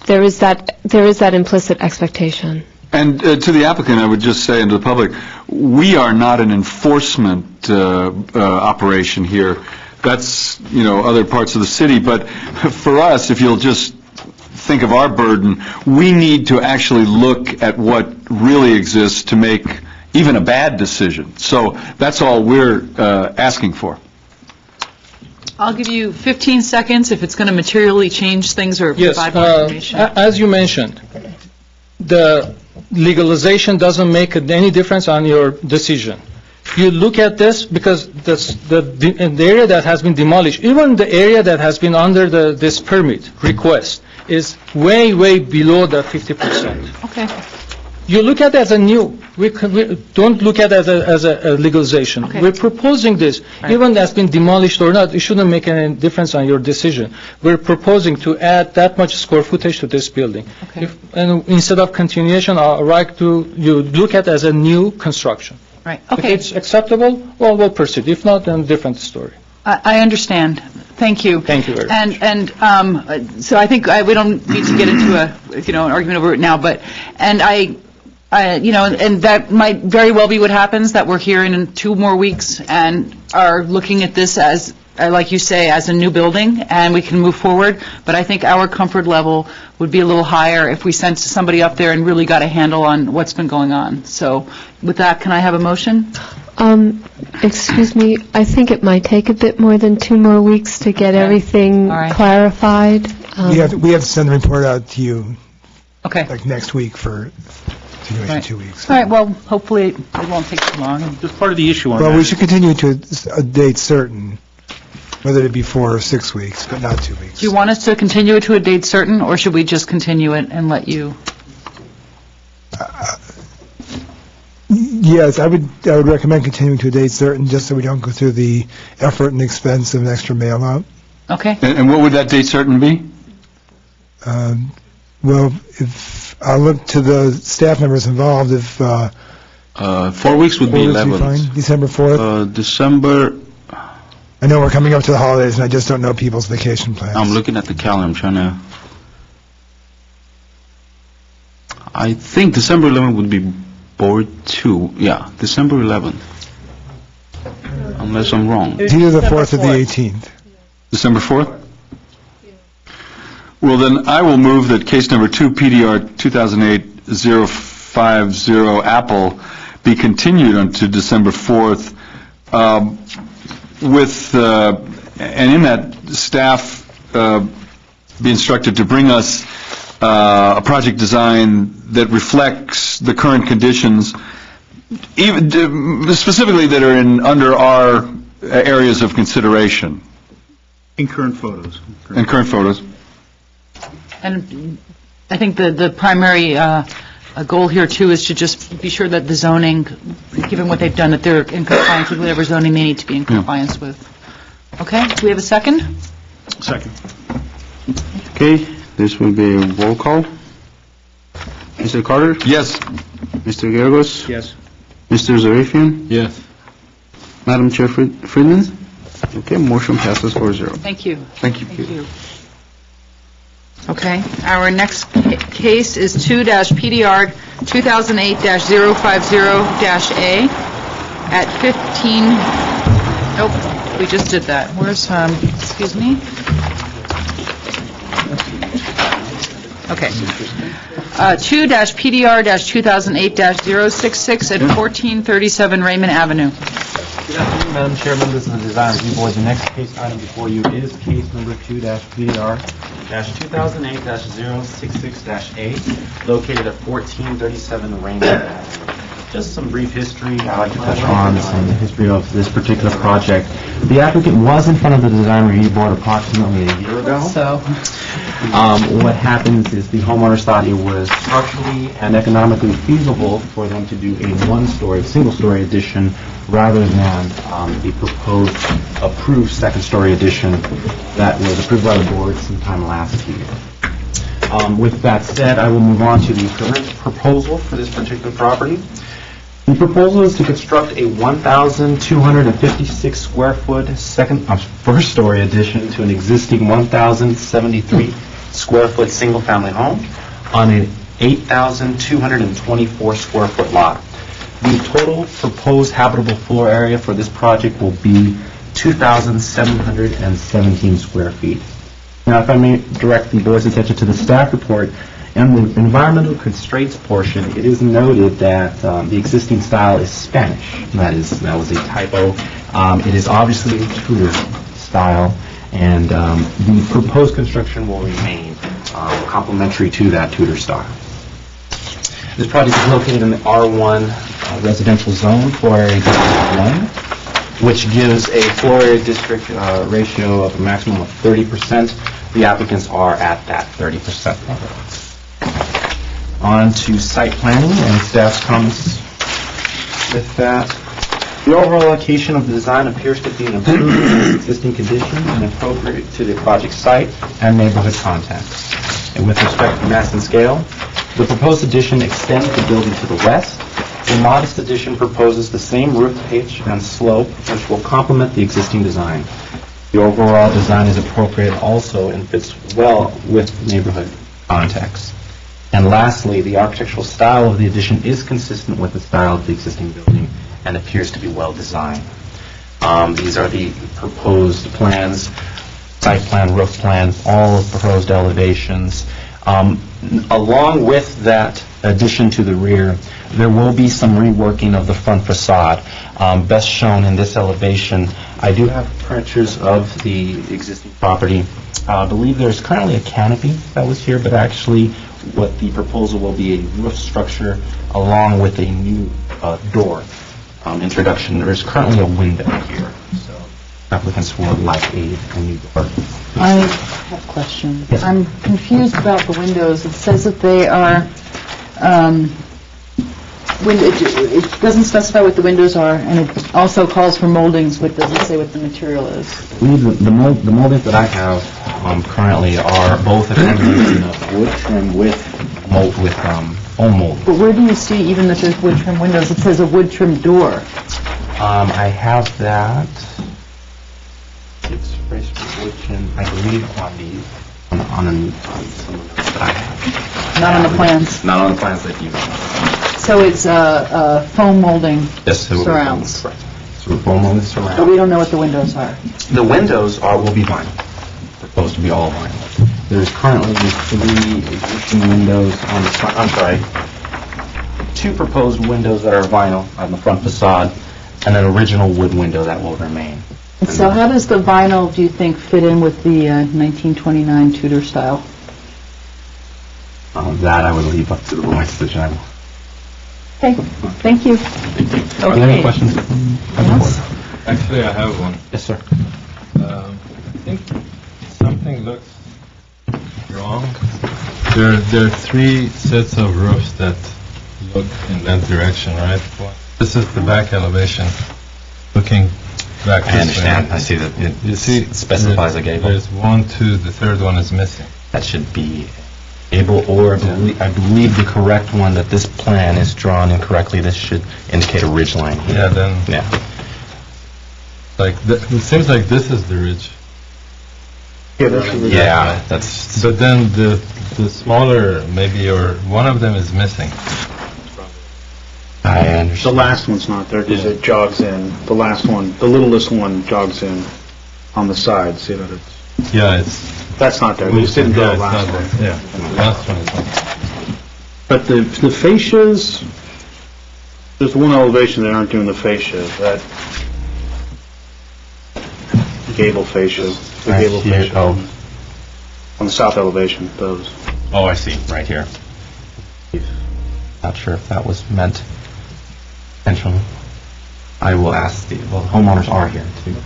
There is that implicit expectation.
And to the applicant, I would just say, and to the public, we are not an enforcement operation here. That's, other parts of the city. But for us, if you'll just think of our burden, we need to actually look at what really exists to make even a bad decision. So that's all we're asking for.
I'll give you 15 seconds if it's going to materially change things or
Yes,
provide more information.
as you mentioned, the legalization doesn't make any difference on your decision. You look at this because the area that has been demolished, even the area that has been under this permit request, is way, way below the 50%.
Okay.
You look at it as a new. We don't look at it as a legalization.
Okay.
We're proposing this.
Right.
Even that's been demolished or not, it shouldn't make any difference on your decision. We're proposing to add that much square footage to this building.
Okay.
And instead of continuation, I like you look at it as a new construction.
Right.
If
Okay.
it's acceptable, well, we'll proceed. If not, then different story.
I understand. Thank you.
Thank you very much.
And so I think we don't need to get into an argument over it now, but, and and that might very well be what happens, that we're here in 2 more weeks and are looking at this as, like you say, as a new building, and we can move forward. But I think our comfort level would be a little higher if we sent somebody up there and really got a handle on what's been going on. So with that, can I have a motion?
Excuse me, I think it might take a bit more than 2 more weeks to get everything
All right.
clarified.
We have to send the report out to you
Okay.
like next week for continuation
Right.
2 weeks.
All right, well, hopefully it won't take too long.
Just part of the issue on
Well,
that.
we should continue to a date certain, whether it be 4 or 6 weeks, but not 2 weeks.
Do you want us to continue it to a date certain, or should we just continue it and let you?
Yes, I would recommend continuing to a date certain, just so we don't go through the effort and expense of an extra mail out.
Okay.
And what would that date certain be?
Well, if I'll look to the staff members involved, if
4 weeks would be
4 weeks would
11th.
fine, December 4th.
December,
I know we're coming up to the holidays, and I just don't know people's vacation plans.
I'm looking at the calendar, I'm trying to... I think December 11th would be board 2. Yeah, December 11th. Unless I'm wrong.
It's either the 4th or the 18th.
December 4th? Well, then I will move that case number 2, PDR 2008-050 Apple, be continued unto December 4th, and in that, staff be instructed to bring us a project design that reflects the current conditions, even specifically that are under our areas of consideration.
In current photos.
And current photos.
And I think the primary goal here, too, is to just be sure that the zoning, given what they've done, that they're in compliance with whatever zoning they need to be in compliance with. Okay, do we have a second?
Second.
Okay, this will be a roll call. Mr. Carter?
Yes.
Mr. Geragos?
Yes.
Mr. Zarifian?
Yes.
Madam Chair Friedman? Okay, motion passes 4-0.
Thank you.
Thank you.
Thank you. Okay, our next case is 2-PDR 2008-050-A at 15, nope, we just did that. Where's, excuse me? Okay. 2-PDR-2008-066 at 1437 Raymond Avenue.
Good afternoon, Madam Chair, members of the Design Review Board. The next case item before you is case number 2-PDR-2008-066-A, located at 1437 Raymond Avenue. Just some brief history. I'd like to touch on some history of this particular project. The applicant was in front of the design review board approximately a year ago.
So,
What happens is the homeowners thought it was structurally and economically feasible for them to do a one-story, single-story addition rather than the proposed approved second-story addition that was approved by the board sometime last year. With that said, I will move on to the current proposal for this particular property. The proposal is to construct a 1,256 square foot first story addition to an existing 1,073 square foot single family home on an 8,224 square foot lot. The total proposed habitable floor area for this project will be 2,717 square feet. Now, if I may direct the board's attention to the staff report, in the environmental constraints portion, it is noted that the existing style is Spanish. That was a typo. It is obviously a Tudor style, and the proposed construction will remain complementary to that Tudor style. This project is located in the R1 residential zone, floor area district 1, which gives a floor area district ratio of a maximum of 30%. The applicants are at that 30% level. On to site planning and staff's comments with that. The overall location of the design appears to be an improvement in existing condition and appropriate to the project site and neighborhood context. And with respect to mass and scale, the proposed addition extends the building to the west. The modest addition proposes the same roof pitch and slope, which will complement the existing design. The overall design is appropriate also and fits well with neighborhood context. And lastly, the architectural style of the addition is consistent with the style of the existing building and appears to be well designed. These are the proposed plans, site plan, roof plan, all of proposed elevations. Along with that addition to the rear, there will be some reworking of the front facade, best shown in this elevation. I do have pictures of the existing property. I believe there's currently a canopy that was here, but actually what the proposal will be a roof structure along with a new door introduction. There is currently a window here, so applicants would like a new door.
I have a question.
Yes.
I'm confused about the windows. It says that they are, it doesn't specify what the windows are, and it also calls for moldings, but doesn't say what the material is.
The moldings that I have currently are both a combination of wood trim with foam mold.
But where do you see even that there's wood trim windows? It says a wood trim door.
I have that. It's raised wood trim, I believe, on some of those that I have.
Not on the plans.
Not on the plans that you.
So it's foam molding
Yes, it will be
surrounds.
correct. So foam molding surrounds.
But we don't know what the windows are.
The windows will be vinyl. Proposed to be all vinyl. There's currently 3 existing windows on the front. I'm sorry, 2 proposed windows that are vinyl on the front facade, and an original wood window that will remain.
And so how does the vinyl, do you think, fit in with the 1929 Tudor style?
That I would leave up to the board's decision.
Okay, thank you.
Are there any questions?
Actually, I have one.
Yes, sir.
I think something looks wrong. There are 3 sets of roofs that look in that direction, right? This is the back elevation, looking back this way.
I understand. I see that
You see,
it specifies a gable.
There's 1, 2, the third one is missing.
That should be gable, or I believe the correct one that this plan is drawn incorrectly. This should indicate a ridge line here.
Yeah, then,
Yeah.
it seems like this is the ridge.
Yeah, that's.
But then the smaller, maybe, or one of them is missing.
I understand.
The last one's not there because it jogs in. The last one, the littlest one jogs in on the side. See that it's.
Yeah, it's.
That's not there. They just didn't
Yeah,
go
it's
last
not
one.
there. Yeah, the last one is not.
But the fascias, there's one elevation they aren't doing the fascia. That gable fascia, the
Right
gable
here,
fascia.
oh.
On the south elevation, those.
Oh, I see. Right here. Not sure if that was meant. intentionally. I will ask the homeowners are here to do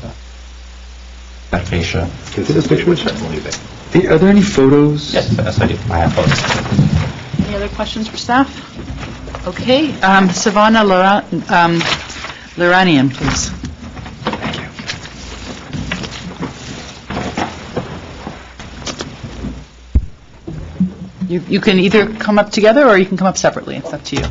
that fascia.
Can I see this picture? Are there any photos?
Yes, I do. I have photos.
Any other questions for staff? Okay, Savannah Luranian, please. You can either come up together or you can come up separately. It's up to you.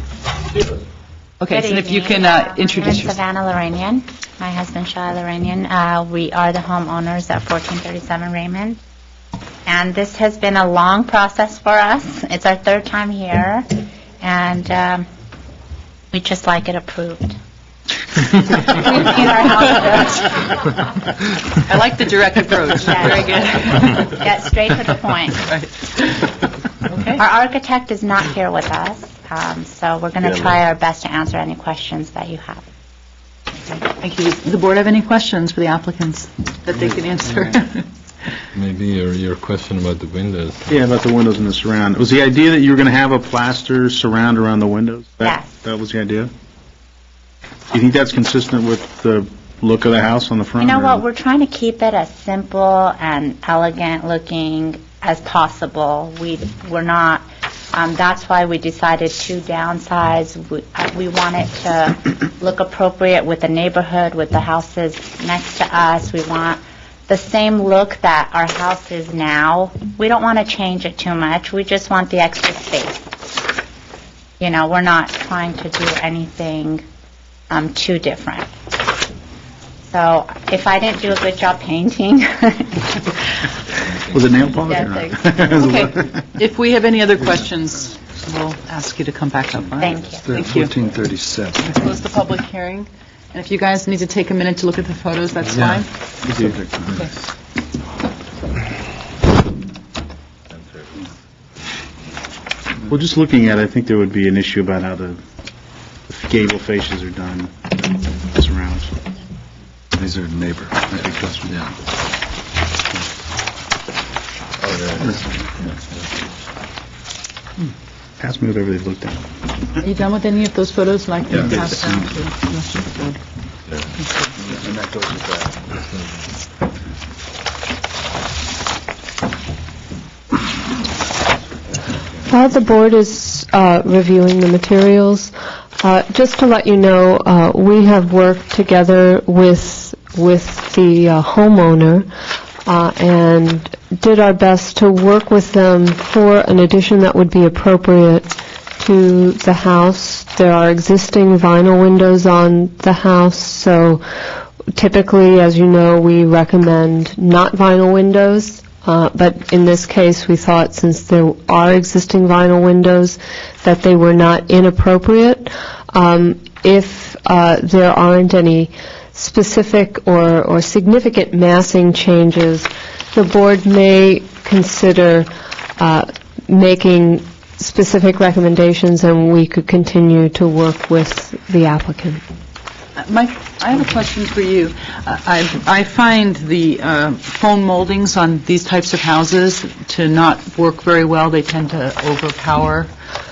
Okay, so if you can introduce yourself.
Savannah Loranian. My husband, Shai Loranian. We are the homeowners at 1437 Raymond. And this has been a long process for us. It's our third time here, and we just like it approved. We've seen our house.
I like the direct approach.
Yes.
Very good.
Get straight to the point.
Okay.
Our architect is not here with us, so we're going to try our best to answer any questions that you have.
Thank you. Does the board have any questions for the applicants that they can answer?
Maybe your question about the windows.
Yeah, about the windows and the surround. Was the idea that you were going to have a plaster surround around the windows?
Yes.
That was the idea? Do you think that's consistent with the look of the house on the front?
You know
or-
what, we're trying to keep it as simple and elegant looking as possible. We're not, that's why we decided to downsize. We want it to look appropriate with the neighborhood, with the houses next to us. We want the same look that our house is now. We don't want to change it too much. We just want the extra space. You know, we're not trying to do anything too different. So if I didn't do a good job painting.
Was it nail polish?
Yeah,
or not?
thanks.
Okay. If we have any other questions, we'll ask you to come back up. All right?
Thank you.
Thank you.
1437.
Close the public hearing. And if you guys need to take a minute to look at the photos, that's fine. Okay.
Well, just looking at it, I think there would be an issue about how the gable fascias are done, surrounds.
These are neighbor. I think that's, yeah.
Pass me whatever they've looked at.
Are you done with any of those photos? Like
Yeah.
pass down to Good.
And that goes with that.
While the board is reviewing the materials, just to let you know, we have worked together with the homeowner and did our best to work with them for an addition that would be appropriate to the house. There are existing vinyl windows on the house, so typically, as you know, we recommend not vinyl windows. But in this case, we thought since there are existing vinyl windows that they were not inappropriate. If there aren't any specific or significant massing changes, the board may consider making specific recommendations, and we could continue to work with the applicant.
Mike, I have a question for you. I find the foam moldings on these types of houses to not work very well. They tend to overpower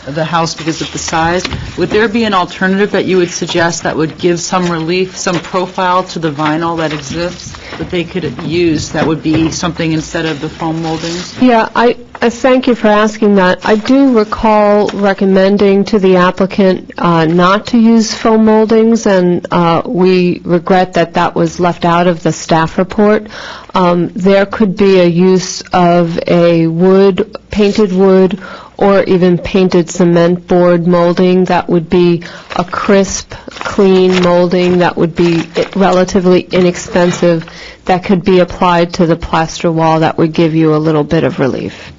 the house because of the size. Would there be an alternative that you would suggest that would give some relief, some profile to the vinyl that exists that they could use that would be something instead of the foam moldings?
Yeah, I thank you for asking that. I do recall recommending to the applicant not to use foam moldings, and we regret that that was left out of the staff report. There could be a use of a wood, painted wood, or even painted cement board molding that would be a crisp, clean molding that would be relatively inexpensive, that could be applied to the plaster wall that would give you a little bit of relief.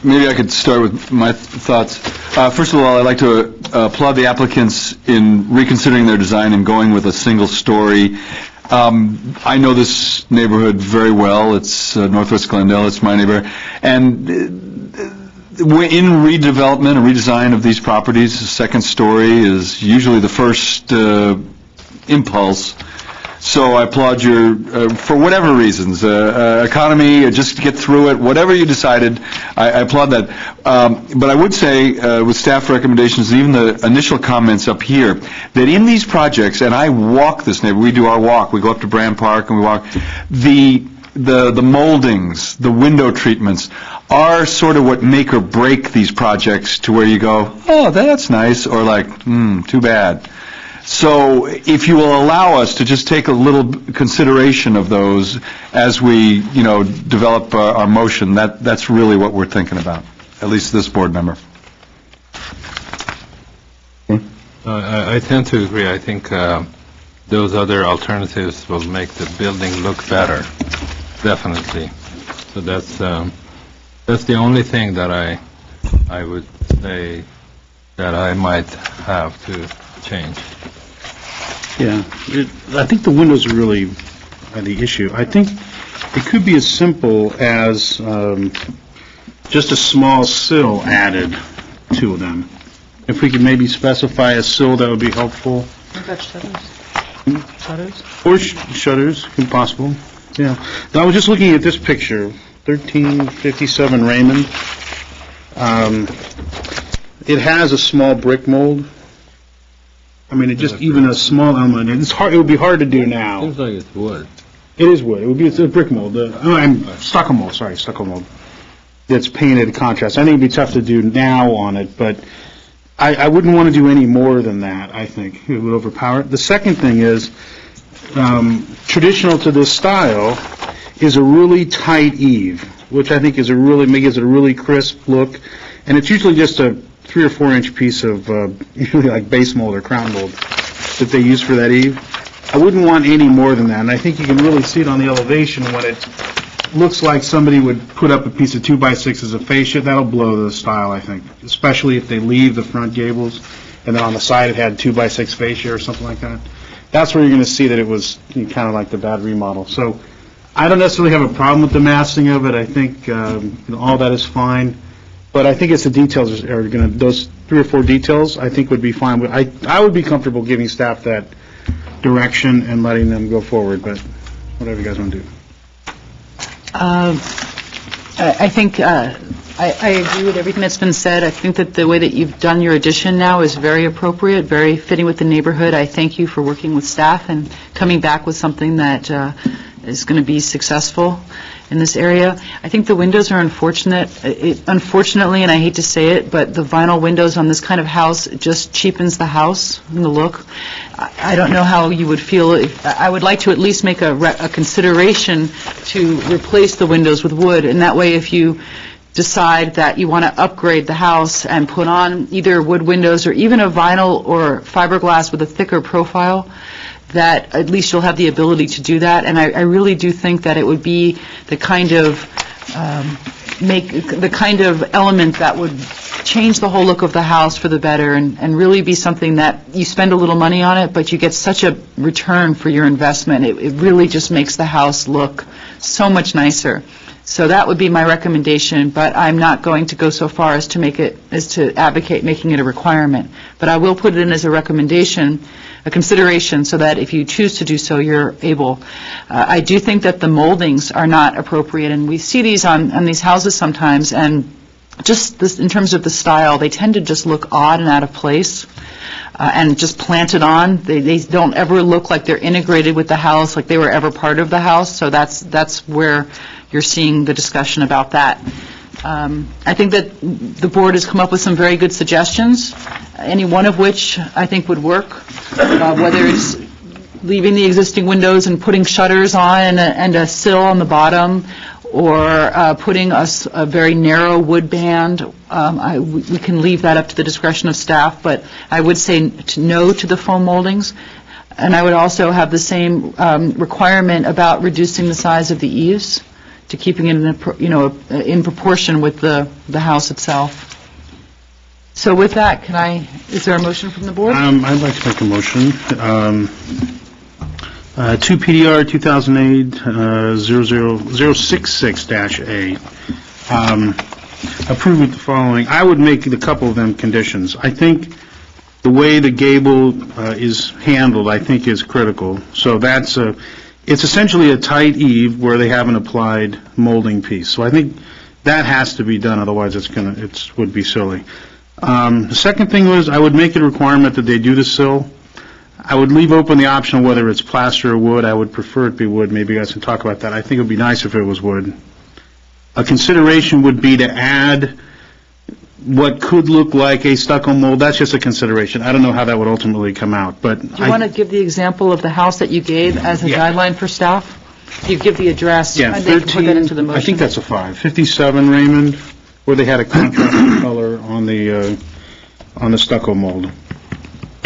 Maybe I could start with my thoughts. First of all, I'd like to applaud the applicants in reconsidering their design and going with a single story. I know this neighborhood very well. It's Northwest Glendale. It's my neighborhood. And in redevelopment and redesign of these properties, the second story is usually the first impulse So I applaud your, for whatever reasons, economy, just to get through it, whatever you decided, I applaud that. But I would say, with staff recommendations and even the initial comments up here, that in these projects, and I walk this neighborhood, we do our walk, we go up to Brand Park and we walk, the moldings, the window treatments are sort of what make or break these projects to where you go, oh, that's nice, or like, too bad. So if you will allow us to just take a little consideration of those as we, develop our motion, that's really what we're thinking about, at least this board member.
I tend to agree. I think those other alternatives will make the building look better, definitely. So that's the only thing that I would say that I might have to change.
Yeah, I think the windows are really the issue. I think it could be as simple as just a small sill added to them. If we could maybe specify a sill, that would be helpful.
What about shutters? Shutters?
Or shutters, if possible. Yeah. Now, I was just looking at this picture, 1357 Raymond. It has a small brick mold. I mean, even a small element. It's hard. It would be hard to do now.
Seems like it's wood.
It is wood. It's a brick mold. Stucco mold. Sorry, stucco mold. That's painted contrast. I think it'd be tough to do now on it, but I wouldn't want to do any more than that. I think it would overpower it. The second thing is, traditional to this style is a really tight eave, which I think gives it a really crisp look, and it's usually just a 3 or 4 inch piece of usually like base mold or crown mold that they use for that eave. I wouldn't want any more than that, and I think you can really see it on the elevation when it looks like somebody would put up a piece of 2x6 as a fascia. That'll blow the style, I think, especially if they leave the front gables and then on the side it had 2x6 fascia or something like that. That's where you're going to see that it was kind of like the bad remodel. So I don't necessarily have a problem with the massing of it. I think all that is fine. But I think it's the details are going to, those 3 or 4 details, I think would be fine. I would be comfortable giving staff that direction and letting them go forward, but whatever you guys want to do.
I think I agree with everything that's been said. I think that the way that you've done your addition now is very appropriate, very fitting with the neighborhood. I thank you for working with staff and coming back with something that is going to be successful in this area. I think the windows are unfortunate. Unfortunately, and I hate to say it, but the vinyl windows on this kind of house just cheapens the house and the look. I don't know how you would feel. I would like to at least make a consideration to replace the windows with wood, and that way if you decide that you want to upgrade the house and put on either wood windows or even a vinyl or fiberglass with a thicker profile, that at least you'll have the ability to do that. And I really do think that it would be the kind of element that would change the whole look of the house for the better and really be something that you spend a little money on it, but you get such a return for your investment. It really just makes the house look so much nicer. So that would be my recommendation, but I'm not going to go so far as to advocate making it a requirement. But I will put it in as a recommendation, a consideration, so that if you choose to do so, you're able. I do think that the moldings are not appropriate, and we see these on these houses sometimes, and just this, in terms of the style, they tend to just look odd and out of place. And just planted on. They don't ever look like they're integrated with the house, like they were ever part of the house. So that's where you're seeing the discussion about that. I think that the board has come up with some very good suggestions, any one of which I think would work, whether it's leaving the existing windows and putting shutters on and a sill on the bottom, or putting a very narrow wood band. We can leave that up to the discretion of staff, but I would say no to the foam moldings. And I would also have the same requirement about reducing the size of the eaves to keeping it in proportion with the house itself. So with that, is there a motion from the board?
I'd like to make a motion. 2 PDR 2008-066-A. Approve with the following. I would make a couple of them conditions. I think the way the gable is handled, I think, is critical. So it's essentially a tight eave where they haven't applied molding piece. So I think that has to be done, otherwise it would be silly. The second thing was I would make it a requirement that they do the sill. I would leave open the option of whether it's plaster or wood. I would prefer it be wood. Maybe you guys can talk about that. I think it would be nice if it was wood. A consideration would be to add what could look like a stucco mold. That's just a consideration. I don't know how that would ultimately come out, but
Do you want to give the example of the house that you gave as a guideline for staff? You give the address,
yeah,
and they can put that into the motion.
I think that's a 5. 57 Raymond, where they had a contrast color on the stucco mold.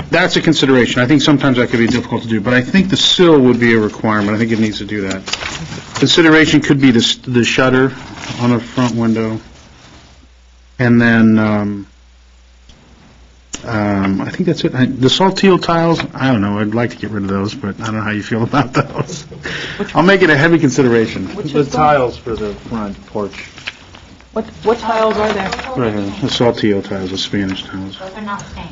That's a consideration. I think sometimes that could be difficult to do, but I think the sill would be a requirement. I think it needs to do that. Consideration could be the shutter on a front window. And then, I think that's it. The saltile tiles, I don't know, I'd like to get rid of those, but I don't know how you feel about those. I'll make it a heavy consideration.
The tiles for the front porch.
What tiles are there?
Right here, the saltile tiles, the Spanish tiles.
Those are not stained.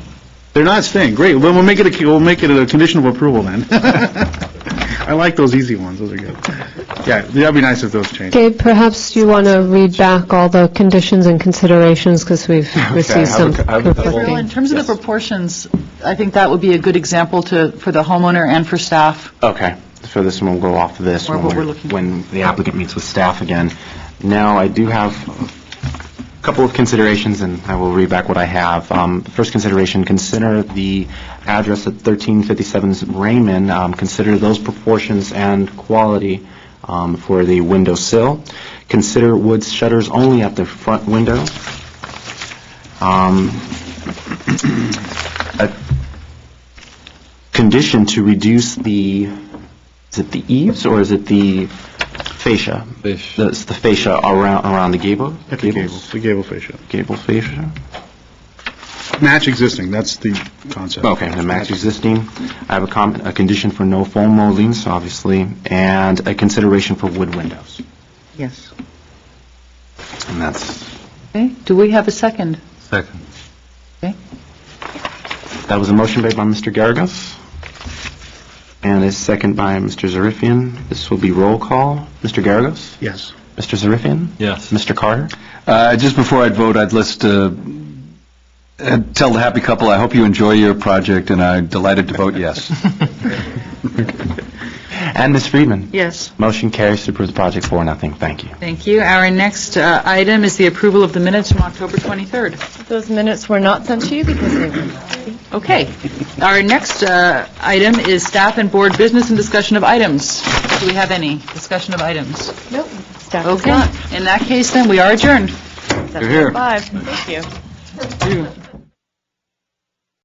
They're not staying. Great. Well, we'll make it a condition of approval then. I like those easy ones. Those are good. Yeah, that'd be nice if those changed.
Gabe, perhaps you want to read back all the conditions and considerations, because we've received some
Well,
conflicting.
in terms of the proportions, I think that would be a good example for the homeowner and for staff.
Okay, so this one will go off of this
Or what we're looking
when the applicant meets with staff again. Now, I do have a couple of considerations, and I will read back what I have. The first consideration, consider the address at 1357 Raymond, consider those proportions and quality for the window sill. Consider wood shutters only at the front window. A condition to reduce is it the eaves or is it the fascia? It's the fascia around the gable?
The gable fascia.
Gable fascia.
Match existing, that's the concept.
Okay, the match existing. I have a condition for no foam moldings, obviously, and a consideration for wood windows.
Yes.
And that's,
Okay, do we have a second?
Second.
Okay.
that was a motion made by Mr. Garagos, and a second by Mr. Zarifian. This will be roll call. Mr. Garagos?
Yes.
Mr. Zarifian?
Yes.
Mr. Carter?
Just before I'd vote, I'd tell the happy couple, I hope you enjoy your project, and I'm delighted to vote yes.
And Ms. Friedman?
Yes.
Motion carries to approve the project 4-0. Thank you.
Thank you. Our next item is the approval of the minutes from October 23rd.
Those minutes were not sent to you because they were...
Okay. Our next item is staff and board business and discussion of items. Do we have any discussion of items?
Nope. Staff does
Okay.
not.
In that case, then, we are adjourned.
7:05. Thank you.